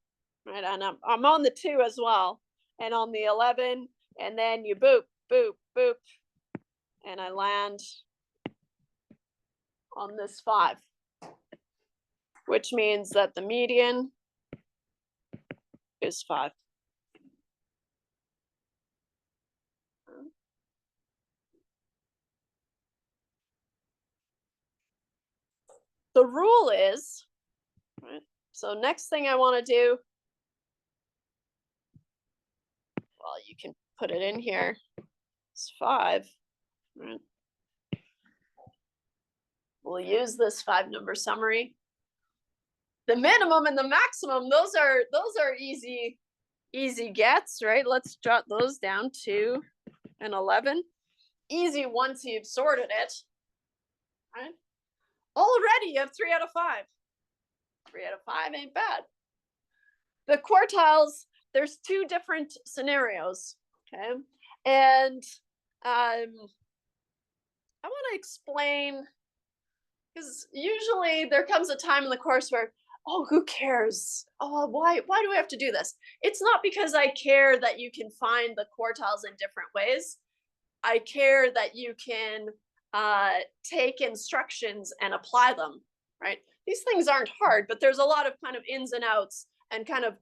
right? And I'm on the 2 as well, and on the 11, and then you boop, boop, boop, and I land on this 5, which means that the median is 5. The rule is, right? So next thing I want to do, well, you can put it in here. It's 5, right? We'll use this 5-number summary. The minimum and the maximum, those are easy gets, right? Let's jot those down, 2 and 11. Easy once you've sorted it, right? Already you have 3 out of 5. 3 out of 5 ain't bad. The quartiles, there's 2 different scenarios, okay? And I want to explain, because usually there comes a time in the course where, oh, who cares? Oh, why do we have to do this? It's not because I care that you can find the quartiles in different ways. I care that you can take instructions and apply them, right? These things aren't hard, but there's a lot of kind of ins and outs and kind of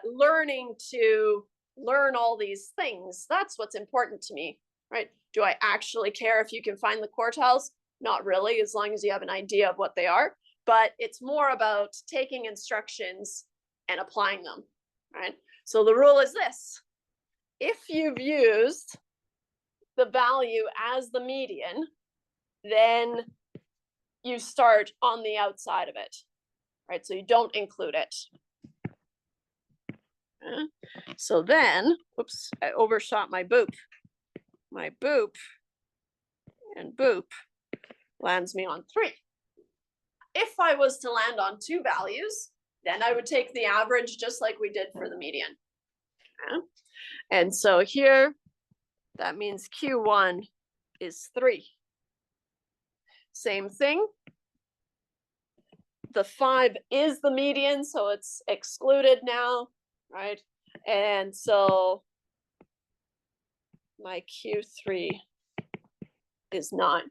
learning to learn all these things. That's what's important to me, right? Do I actually care if you can find the quartiles? Not really, as long as you have an idea of what they are. But it's more about taking instructions and applying them, right? So the rule is this. If you've used the value as the median, then you start on the outside of it, right? So you don't include it. So then, whoops, I overshot my boop. My boop and boop lands me on 3. If I was to land on 2 values, then I would take the average just like we did for the median. And so here, that means Q1 is 3. Same thing. The 5 is the median, so it's excluded now, right? And so my Q3 is 9.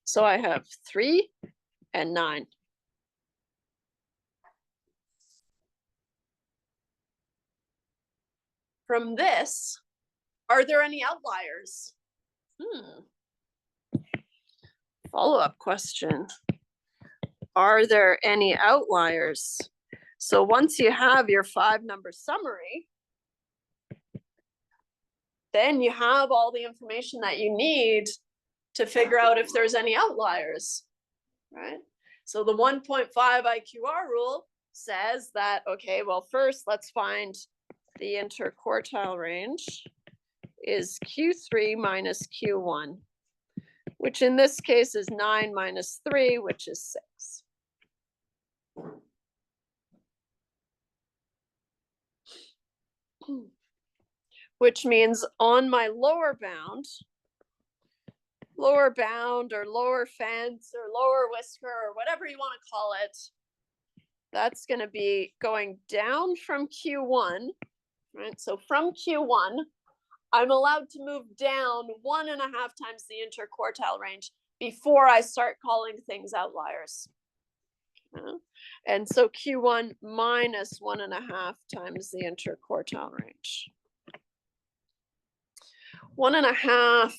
So I have 3 and 9. From this, are there any outliers? Follow-up question. Are there any outliers? So once you have your 5-number summary, then you have all the information that you need to figure out if there's any outliers, right? So the 1.5 IQR rule says that, okay, well, first let's find the interquartile range is Q3 minus Q1, which in this case is 9 minus 3, which is 6. Which means on my lower bound or lower fence or lower whisker or whatever you want to call it, that's going to be going down from Q1, right? So from Q1, I'm allowed to move down 1.5 times the interquartile range before I start calling things outliers. And so Q1 minus 1.5 times the interquartile range. 1.5,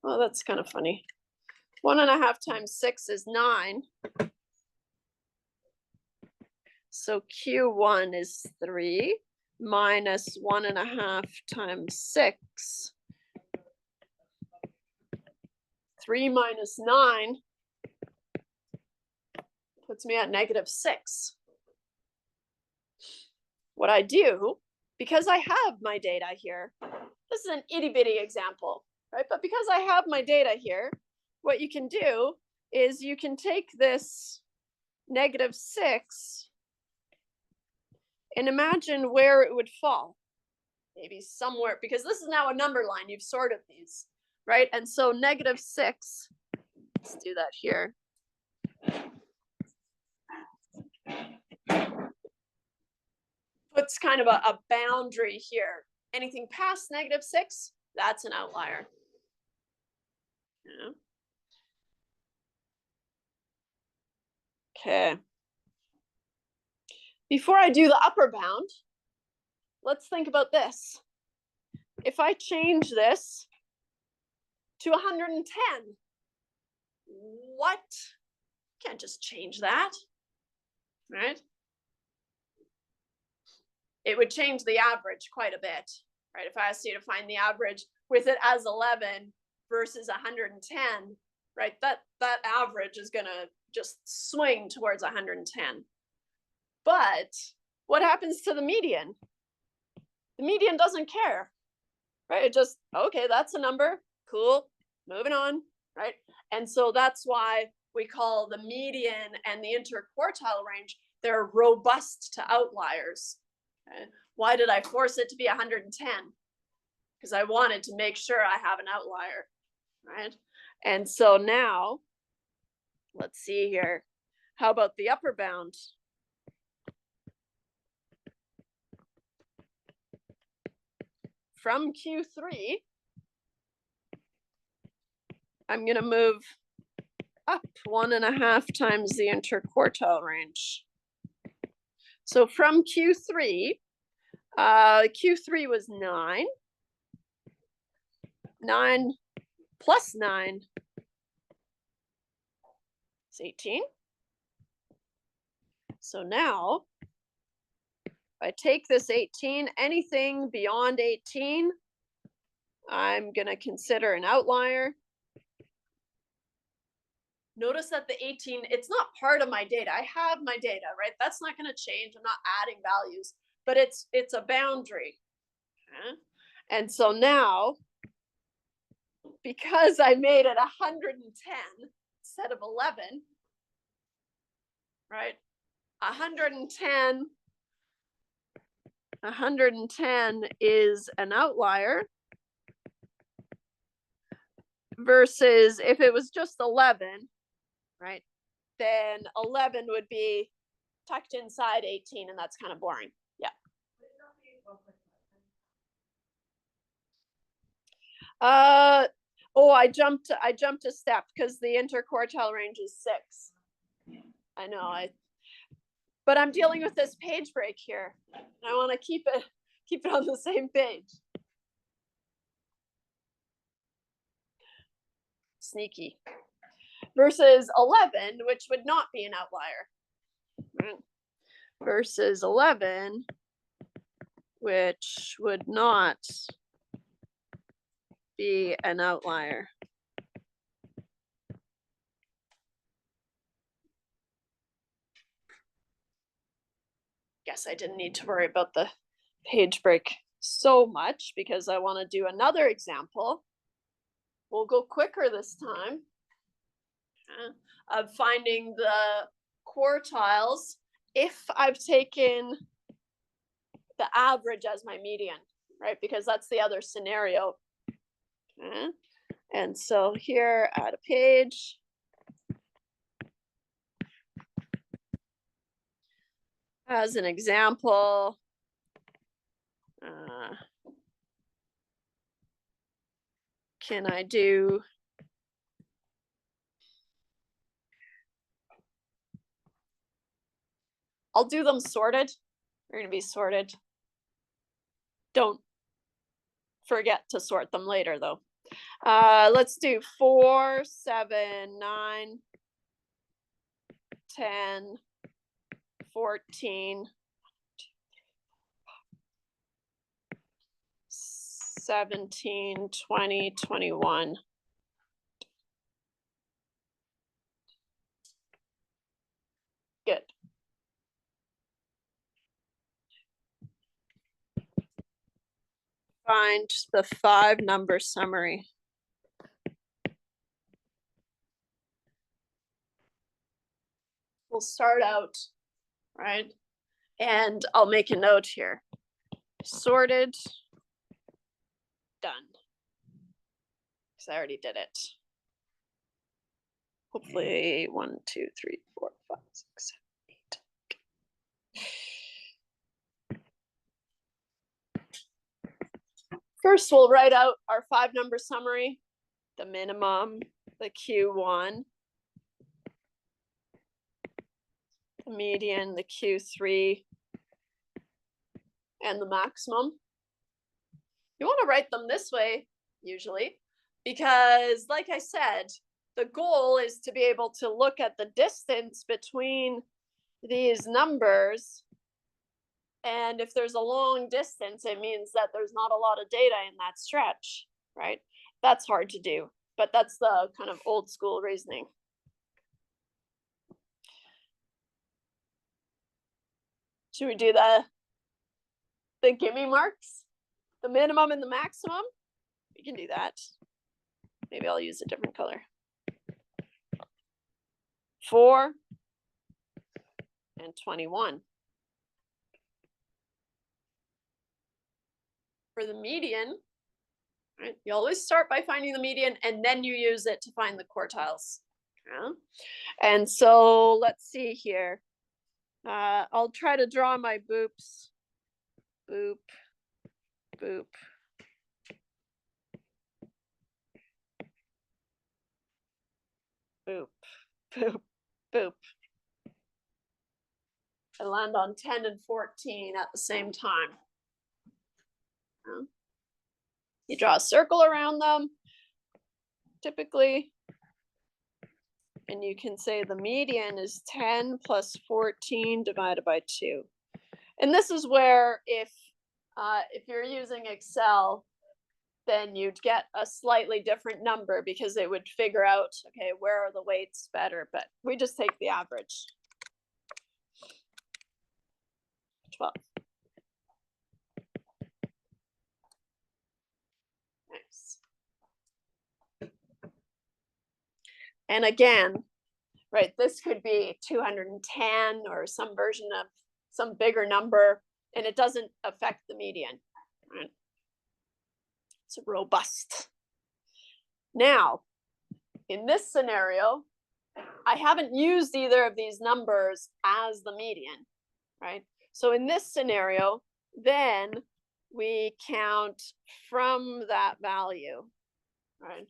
oh, that's kind of funny. 1.5 times 6 is 9. So Q1 is 3 minus 1.5 times 6. 3 minus 9 puts me at -6. What I do, because I have my data here, this is an itty-bitty example, right? But because I have my data here, what you can do is you can take this -6 and imagine where it would fall. Maybe somewhere, because this is now a number line, you've sorted these, right? And so -6, let's do that here. Puts kind of a boundary here. Anything past -6, that's an outlier. Yeah. Okay. Before I do the upper bound, let's think about this. If I change this to 110, what? Can't just change that, right? It would change the average quite a bit, right? If I asked you to find the average with it as 11 versus 110, right? That average is gonna just swing towards 110. But what happens to the median? The median doesn't care, right? It just, okay, that's a number, cool, moving on, right? And so that's why we call the median and the interquartile range, they're robust to outliers. Okay? Why did I force it to be 110? Because I wanted to make sure I have an outlier, right? And so now, let's see here. How about the upper bound? From Q3, I'm going to move up 1.5 times the interquartile range. So from Q3, Q3 was 9. 9 plus 9 is 18. So now, if I take this 18, anything beyond 18, I'm going to consider an outlier. Notice that the 18, it's not part of my data. I have my data, right? That's not going to change. I'm not adding values, but it's a boundary. Okay? And so now, because I made it 110 instead of 11, right? 110 is an outlier versus if it was just 11, right? Then 11 would be tucked inside 18, and that's kind of boring. Yeah. Oh, I jumped a step because the interquartile range is 6. I know, but I'm dealing with this page break here. I want to keep it on the same page. Sneaky. Versus 11, which would not be an outlier. Right? Versus 11, which would not be an outlier. Guess I didn't need to worry about the page break so much because I want to do another example. We'll go quicker this time. Of finding the quartiles if I've taken the average as my median, right? Because that's the other scenario. Okay. And so here, add a page. As an example, can I do I'll do them sorted. They're going to be sorted. Don't forget to sort them later, though. Let's do 4, 7, 9, 10, 14, 17, 20, 21. Good. Find the 5-number summary. We'll start out, right? And I'll make a note here. Sorted, done. Because I already did it. Hopefully 1, 2, 3, 4, 5, 6, 7, 8. First, we'll write out our 5-number summary, the minimum, the Q1, the median, the Q3, and the maximum. You want to write them this way, usually, because like I said, the goal is to be able to look at the distance between these numbers. And if there's a long distance, it means that there's not a lot of data in that stretch, right? That's hard to do, but that's the kind of old school reasoning. Should we do the gimme marks? The minimum and the maximum? We can do that. Maybe I'll use a different color. 4 and 21. For the median, right? You always start by finding the median and then you use it to find the quartiles. Yeah? And so let's see here. I'll try to draw my boops. Boop, boop. Boop, boop, boop. I land on 10 and 14 at the same time. Yeah. You draw a circle around them, typically, and you can say the median is 10 plus 14 divided by 2. And this is where if you're using Excel, then you'd get a slightly different number because it would figure out, okay, where are the weights better, but we just take the average. 12. Nice. And again, right, this could be 210 or some version of some bigger number, and it doesn't affect the median, right? It's robust. Now, in this scenario, I haven't used either of these numbers as the median, right? So in this scenario, then we count from that value, right?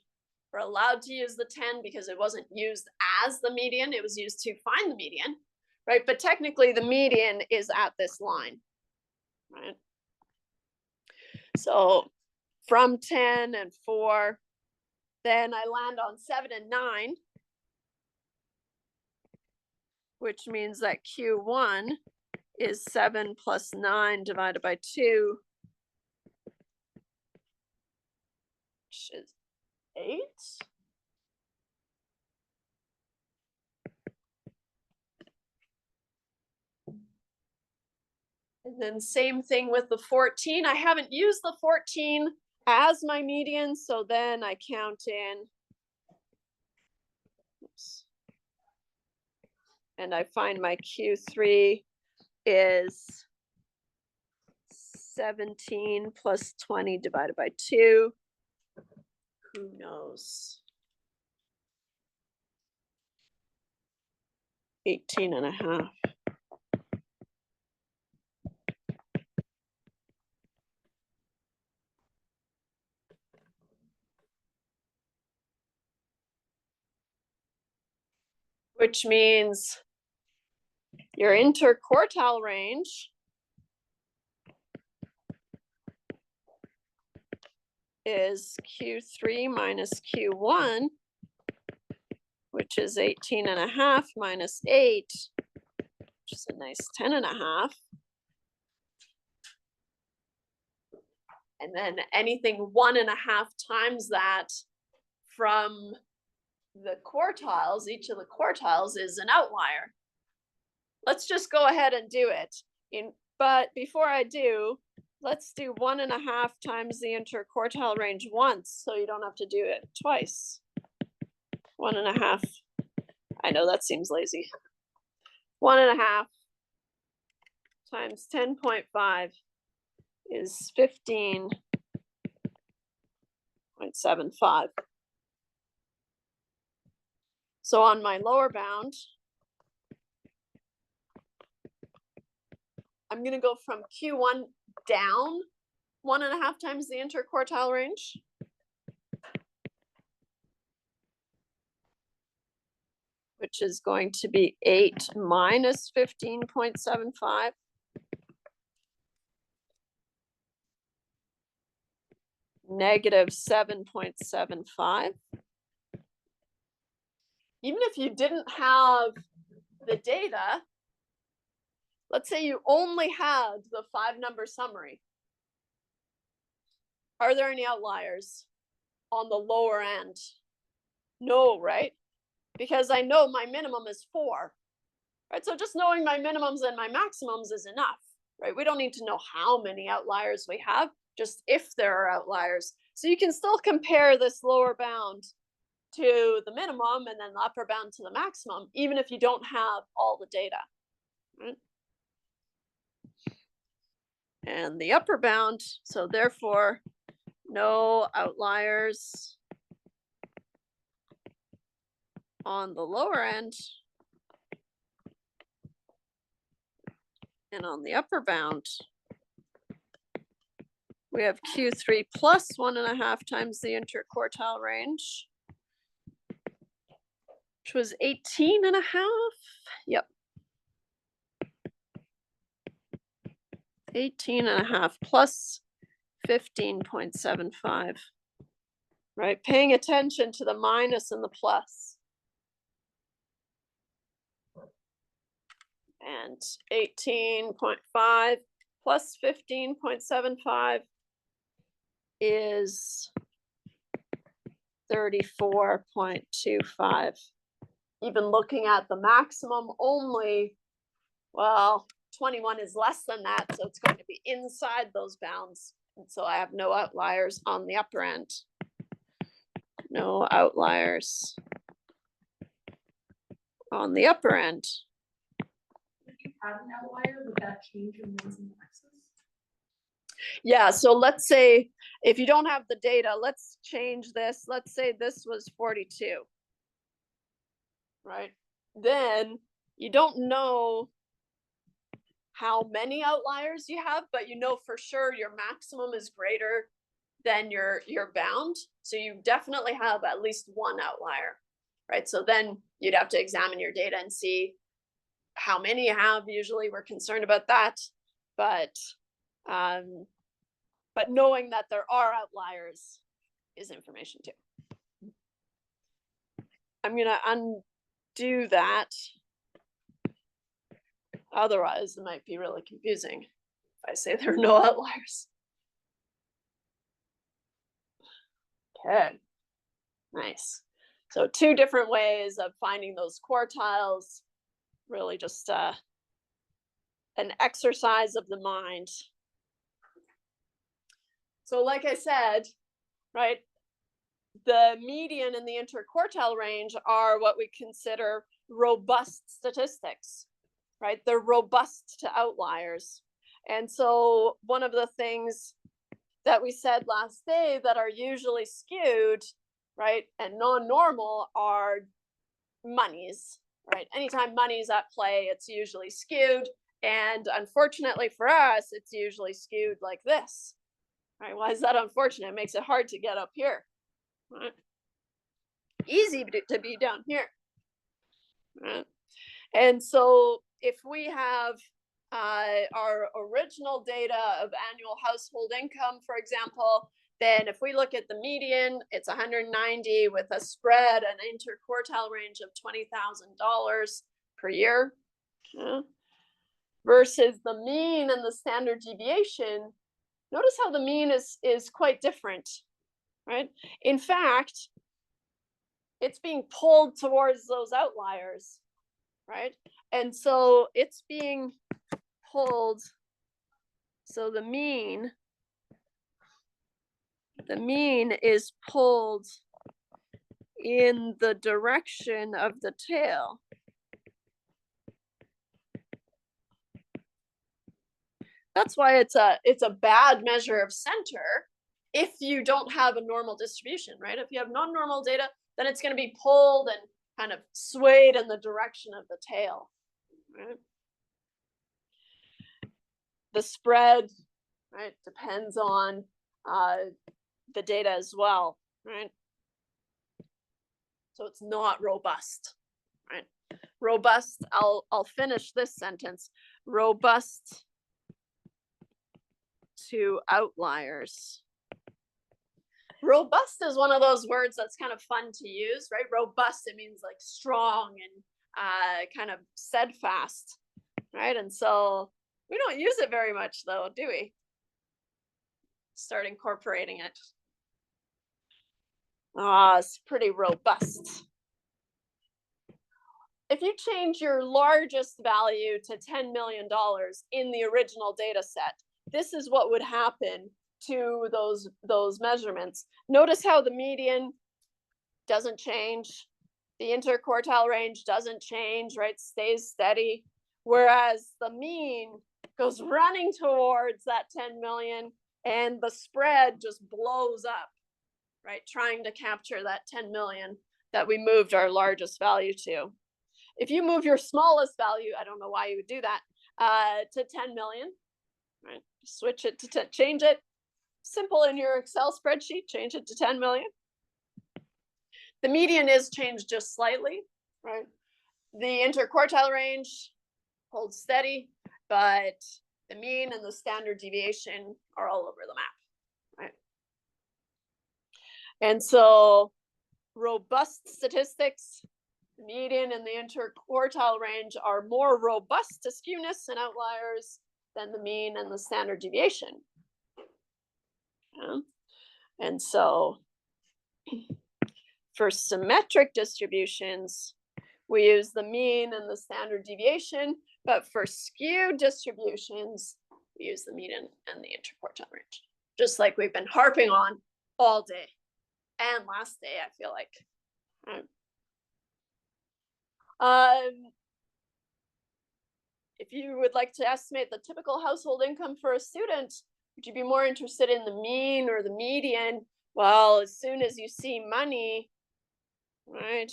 We're allowed to use the 10 because it wasn't used as the median, it was used to find the median, right? But technically the median is at this line, right? So from 10 and 4, then I land on 7 and 9, which means that Q1 is 7 plus 9 divided by 2, which is 8. And then same thing with the 14. I haven't used the 14 as my median, so then I count in, oops, and I find my Q3 is 17 plus 20 divided by 2. Who knows? 18 and a half. Which means your interquartile range is Q3 minus Q1, which is 18 and a half minus 8, which is a nice 10 and a half. And then anything 1.5 times that from the quartiles, each of the quartiles is an outlier. Let's just go ahead and do it. But before I do, let's do 1.5 times the interquartile range once, so you don't have to do it twice. 1.5. I know that seems lazy. 1.5 times 10.5 is 15.75. So on my lower bound, I'm going to go from Q1 down 1.5 times the interquartile range. Which is going to be 8 minus 15.75. Negative 7.75. Even if you didn't have the data, let's say you only had the 5-number summary. Are there any outliers on the lower end? No, right? Because I know my minimum is 4, right? So just knowing my minimums and my maximums is enough, right? We don't need to know how many outliers we have, just if there are outliers. So you can still compare this lower bound to the minimum and then the upper bound to the maximum, even if you don't have all the data, right? And the upper bound, so therefore no outliers on the lower end. And on the upper bound, we have Q3 plus 1.5 times the interquartile range, which was 18.5. Yep. 18.5 plus 15.75. Right? Paying attention to the minus and the plus. And 18.5 plus 15.75 is 34.25. Even looking at the maximum only, well, 21 is less than that, so it's going to be inside those bounds. And so I have no outliers on the upper end. No outliers on the upper end. If you had an outlier, would that change your mins and maxes? Yeah, so let's say if you don't have the data, let's change this. Let's say this was 42, right? Then you don't know how many outliers you have, but you know for sure your maximum is greater than your bound. So you definitely have at least one outlier, right? So then you'd have to examine your data and see how many you have. Usually we're concerned about that, but knowing that there are outliers is information too. I'm gonna undo that. Otherwise, it might be really confusing if I say there are no outliers. Okay, nice. So 2 different ways of finding those quartiles, really just an exercise of the mind. So like I said, right, the median and the interquartile range are what we consider robust statistics, right? They're robust to outliers. And so one of the things that we said last day that are usually skewed, right, and non-normal are monies, right? Anytime money's at play, it's usually skewed. And unfortunately for us, it's usually skewed like this, right? Why is that unfortunate? It makes it hard to get up here, right? Easy to be down here, right? And so if we have our original data of annual household income, for example, then if we look at the median, it's 190 with a spread, an interquartile range of $20,000 per year, versus the mean and the standard deviation. Notice how the mean is quite different, right? In fact, it's being pulled towards those outliers, right? And so it's being pulled, so the mean is pulled in the direction of the tail. That's why it's a bad measure of center if you don't have a normal distribution, right? If you have non-normal data, then it's going to be pulled and kind of swayed in the direction of the tail, right? The spread, right, depends on the data as well, right? So it's not robust, right? Robust, I'll finish this sentence. Robust to outliers. Robust is one of those words that's kind of fun to use, right? Robust, it means like strong and kind of steadfast, right? And so we don't use it very much though, do we? Start incorporating it. It's pretty robust. If you change your largest value to $10 million in the original data set, this is what would happen to those measurements. Notice how the median doesn't change. The interquartile range doesn't change, right? Stays steady. Whereas the mean goes running towards that 10 million and the spread just blows up, right? Trying to capture that 10 million that we moved our largest value to. If you move your smallest value, I don't know why you would do that, to 10 million, right? Switch it to change it. Simple in your Excel spreadsheet, change it to 10 million. The median is changed just slightly, right? The interquartile range holds steady, but the mean and the standard deviation are all over the map, right? And so robust statistics, the median and the interquartile range are more robust to skewness and outliers than the mean and the standard deviation. Yeah? And so for symmetric distributions, we use the mean and the standard deviation, but for skewed distributions, we use the median and the interquartile range, just like we've been harping on all day and last day, I feel like. If you would like to estimate the typical household income for a student, would you be more interested in the mean or the median? Well, as soon as you see money, right,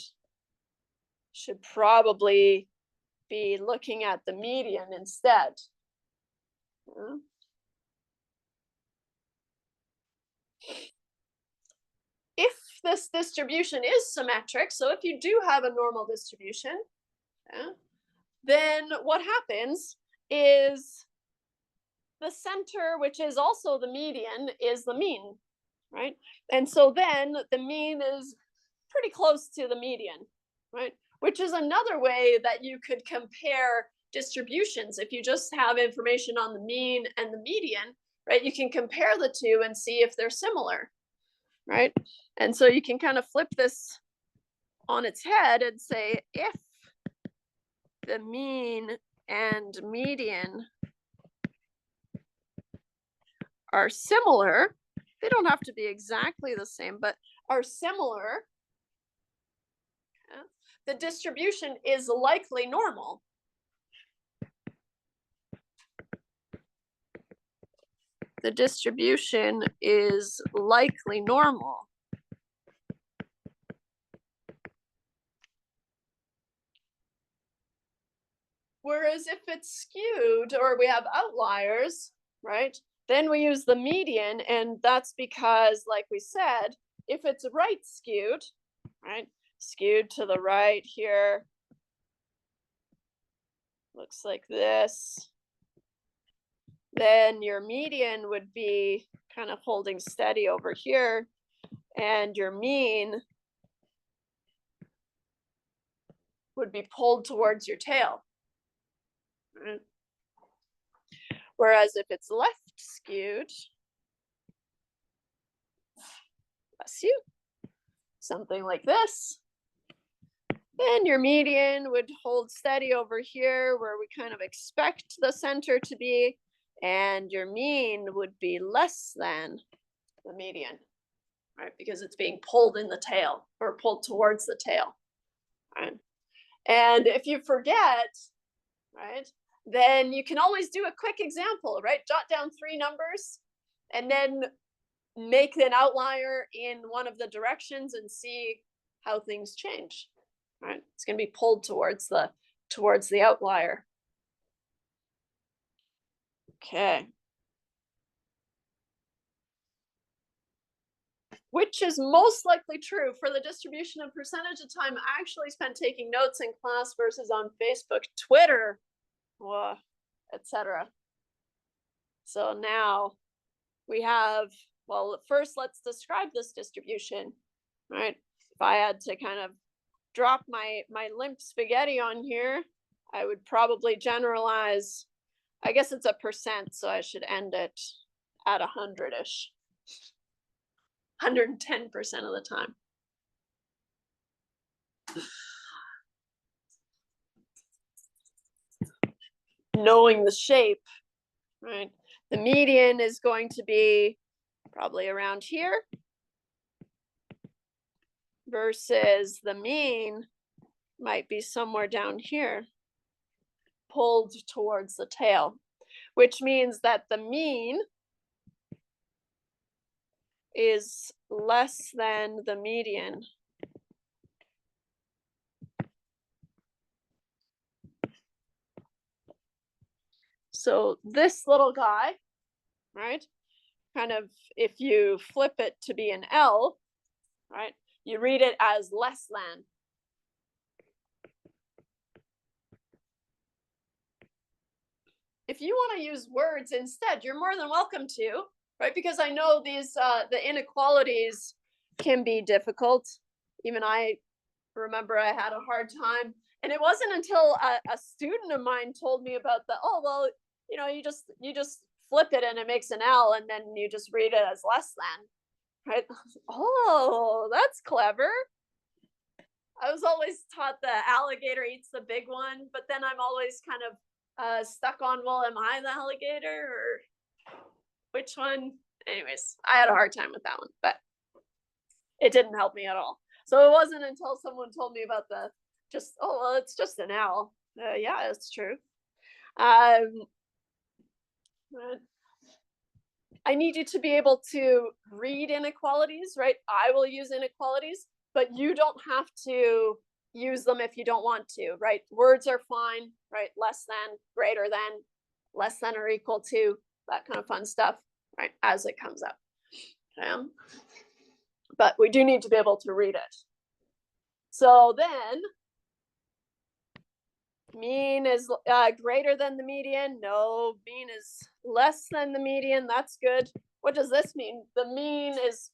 should probably be looking at the median instead. Yeah. If this distribution is symmetric, so if you do have a normal distribution, yeah, then what happens is the center, which is also the median, is the mean, right? And so then the mean is pretty close to the median, right? Which is another way that you could compare distributions. If you just have information on the mean and the median, right, you can compare the two and see if they're similar, right? And so you can kind of flip this on its head and say, if the mean and median are similar, they don't have to be exactly the same, but are similar, the distribution is likely normal. The distribution is likely normal. Whereas if it's skewed or we have outliers, right, then we use the median, and that's because, like we said, if it's right skewed, right, skewed to the right here, looks like this, then your median would be kind of holding steady over here, and your mean would be pulled towards your tail. Right? Whereas if it's left skewed, bless you, something like this, then your median would hold steady over here where we kind of expect the center to be, and your mean would be less than the median, right? Because it's being pulled in the tail or pulled towards the tail, right? And if you forget, right, then you can always do a quick example, right? Jot down 3 numbers and then make an outlier in one of the directions and see how things change, right? It's going to be pulled towards the outlier. Okay. Which is most likely true for the distribution of percentage of time actually spent taking notes in class versus on Facebook, Twitter, etc. So now we have, well, first let's describe this distribution, right? If I had to kind of drop my limp spaghetti on here, I would probably generalize, I guess it's a percent, so I should end it at 100-ish. 110% of the time. Knowing the shape, right? The median is going to be probably around here versus the mean might be somewhere down here, pulled towards the tail, which means that the mean is less than the median. So this little guy, right, kind of, if you flip it to be an L, right, you read it as less than. If you want to use words instead, you're more than welcome to, right? Because I know these the inequalities can be difficult. Even I remember I had a hard time, and it wasn't until a student of mine told me about the, oh well, you know, you just flip it and it makes an L, and then you just read it as less than, right? Oh, that's clever. I was always taught the alligator eats the big one, but then I'm always kind of stuck on, well, am I the alligator or which one? Anyways, I had a hard time with that one, but it didn't help me at all. So it wasn't until someone told me about the just, oh, well, it's just an owl. Yeah, it's true. I need you to be able to read inequalities, right? I will use inequalities, but you don't have to use them if you don't want to, right? Words are fine, right? Less than, greater than, less than or equal to, that kind of fun stuff, right? As it comes up. Okay? But we do need to be able to read it. So then, mean is greater than the median. No, mean is less than the median. That's good. What does this mean? The mean is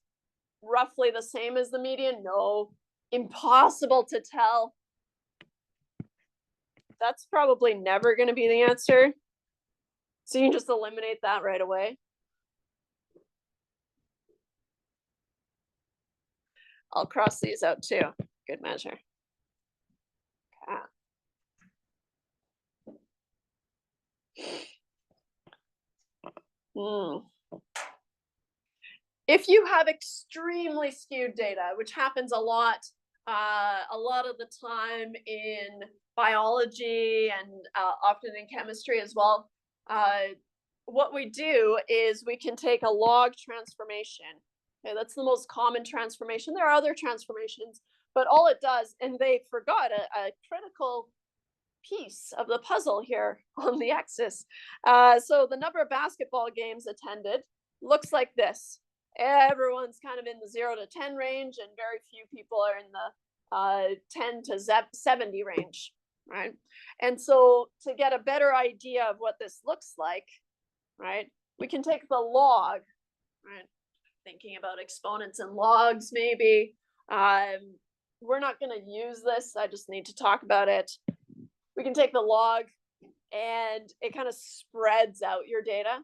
roughly the same as the median. No, impossible to tell. That's probably never going to be the answer. So you can just eliminate that right away. I'll cross these out too. Good measure. Okay. If you have extremely skewed data, which happens a lot of the time in biology and often in chemistry as well, what we do is we can take a log transformation. Okay, that's the most common transformation. There are other transformations, but all it does, and they forgot a critical piece of the puzzle here on the axis. So the number of basketball games attended looks like this. Everyone's kind of in the 0 to 10 range, and very few people are in the 10 to 70 range, right? And so to get a better idea of what this looks like, right, we can take the log, right? Thinking about exponents and logs, maybe. We're not going to use this. I just need to talk about it. We can take the log and it kind of spreads out your data.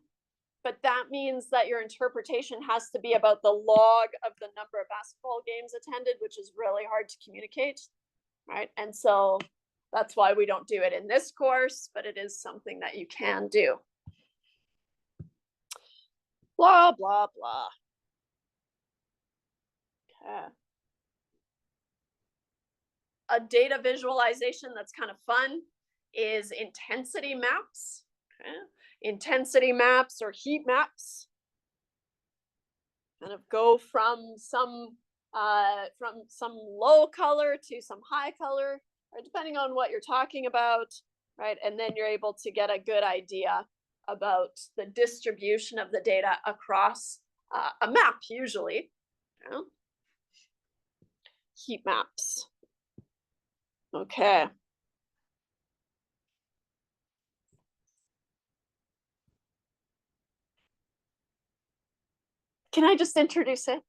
But that means that your interpretation has to be about the log of the number of basketball games attended, which is really hard to communicate, right? And so that's why we don't do it in this course, but it is something that you can do. Blah, blah, blah. Okay. A data visualization that's kind of fun is intensity maps. Okay. Intensity maps or heat maps kind of go from some low color to some high color, right, depending on what you're talking about, right? And then you're able to get a good idea about the distribution of the data across a map, usually. You know? Heat maps. Okay. Can I just introduce it?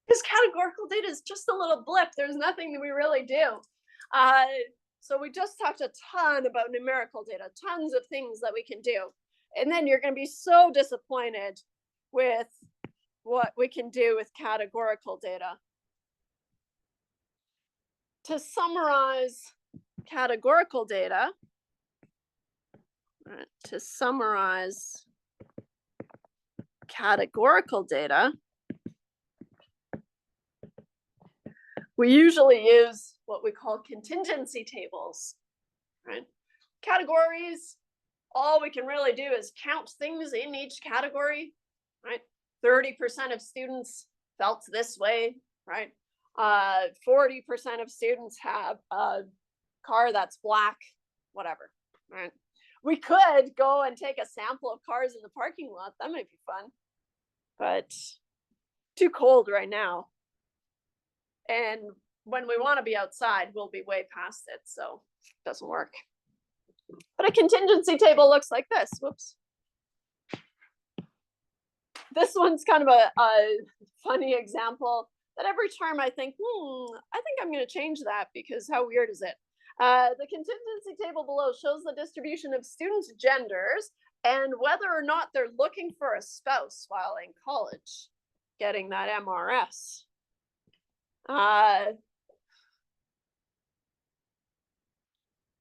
Because categorical data is just a little blip. There's nothing that we really do. So we just talked a ton about numerical data, tons of things that we can do. And then you're going to be so disappointed with what we can do with categorical data. To summarize categorical data, we usually use what we call contingency tables, right? Categories, all we can really do is count things in each category, right? 30% of students felt this way, right? 40% of students have a car that's black, whatever, right? We could go and take a sample of cars in the parking lot. That might be fun, but too cold right now. And when we want to be outside, we'll be way past it, so it doesn't work. But a contingency table looks like this. Whoops. This one's kind of a funny example that every term I think, I think I'm going to change that because how weird is it? The contingency table below shows the distribution of students' genders and whether or not they're looking for a spouse while in college, getting that MRS.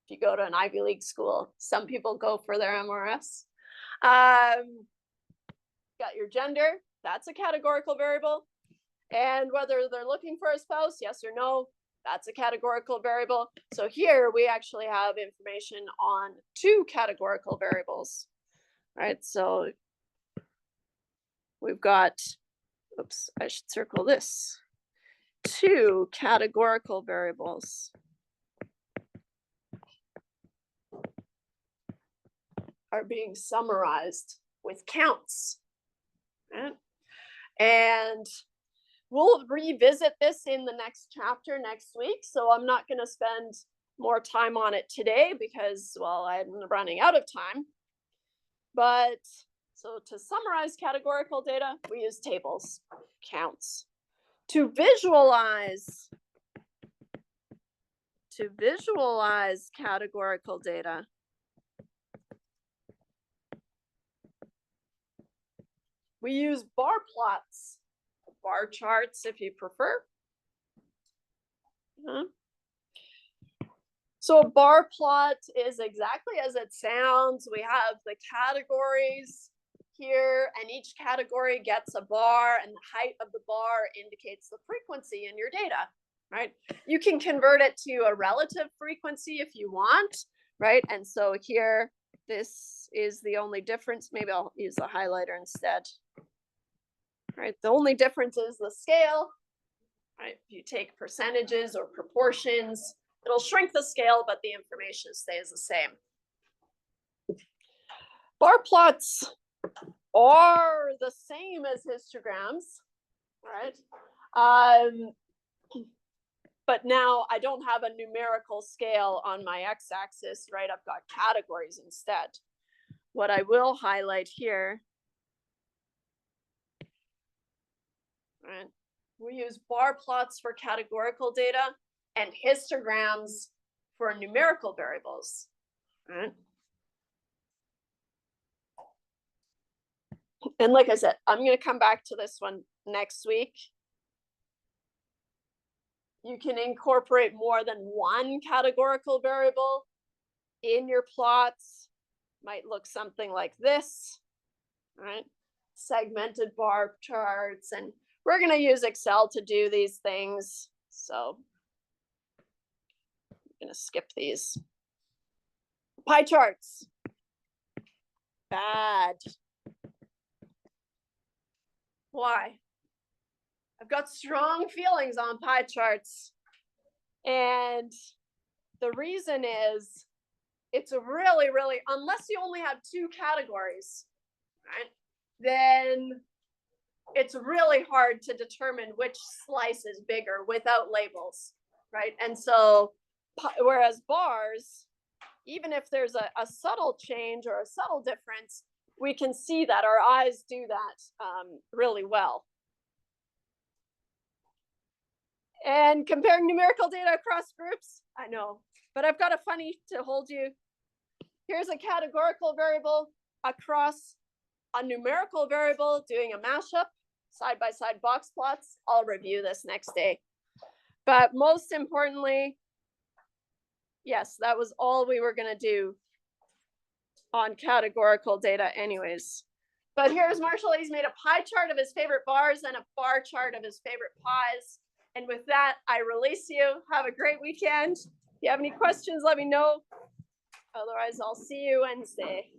If you go to an Ivy League school, some people go for their MRS. Got your gender, that's a categorical variable. And whether they're looking for a spouse, yes or no, that's a categorical variable. So here we actually have information on 2 categorical variables, right? So we've got, oops, I should circle this. 2 categorical variables are being summarized with counts, right? And we'll revisit this in the next chapter next week, so I'm not going to spend more time on it today because, well, I'm running out of time. But so to summarize categorical data, we use tables, counts. To visualize categorical data, we use bar plots, bar charts if you prefer. So a bar plot is exactly as it sounds. We have the categories here, and each category gets a bar, and the height of the bar indicates the frequency in your data, right? You can convert it to a relative frequency if you want, right? And so here, this is the only difference. Maybe I'll use the highlighter instead. Right, the only difference is the scale, right? If you take percentages or proportions, it'll shrink the scale, but the information stays the same. Bar plots are the same as histograms, right? But now I don't have a numerical scale on my x-axis, right? I've got categories instead. What I will highlight here, right? We use bar plots for categorical data and histograms for numerical variables, right? And like I said, I'm going to come back to this one next week. You can incorporate more than one categorical variable in your plots. Might look something like this, right? Segmented bar charts, and we're going to use Excel to do these things. So I'm going to skip these. Pie charts. Bad. Why? I've got strong feelings on pie charts. And the reason is it's a really, unless you only have 2 categories, right? Then it's really hard to determine which slice is bigger without labels, right? And so, whereas bars, even if there's a subtle change or a subtle difference, we can see that our eyes do that really well. And comparing numerical data across groups, I know, but I've got a funny to hold you. Here's a categorical variable across a numerical variable, doing a mashup, side-by-side box plots. I'll review this next day. But most importantly, yes, that was all we were going to do on categorical data anyways. But here's Marshall. He's made a pie chart of his favorite bars and a bar chart of his favorite pies. And with that, I release you. Have a great weekend. If you have any questions, let me know. Otherwise, I'll see you Wednesday.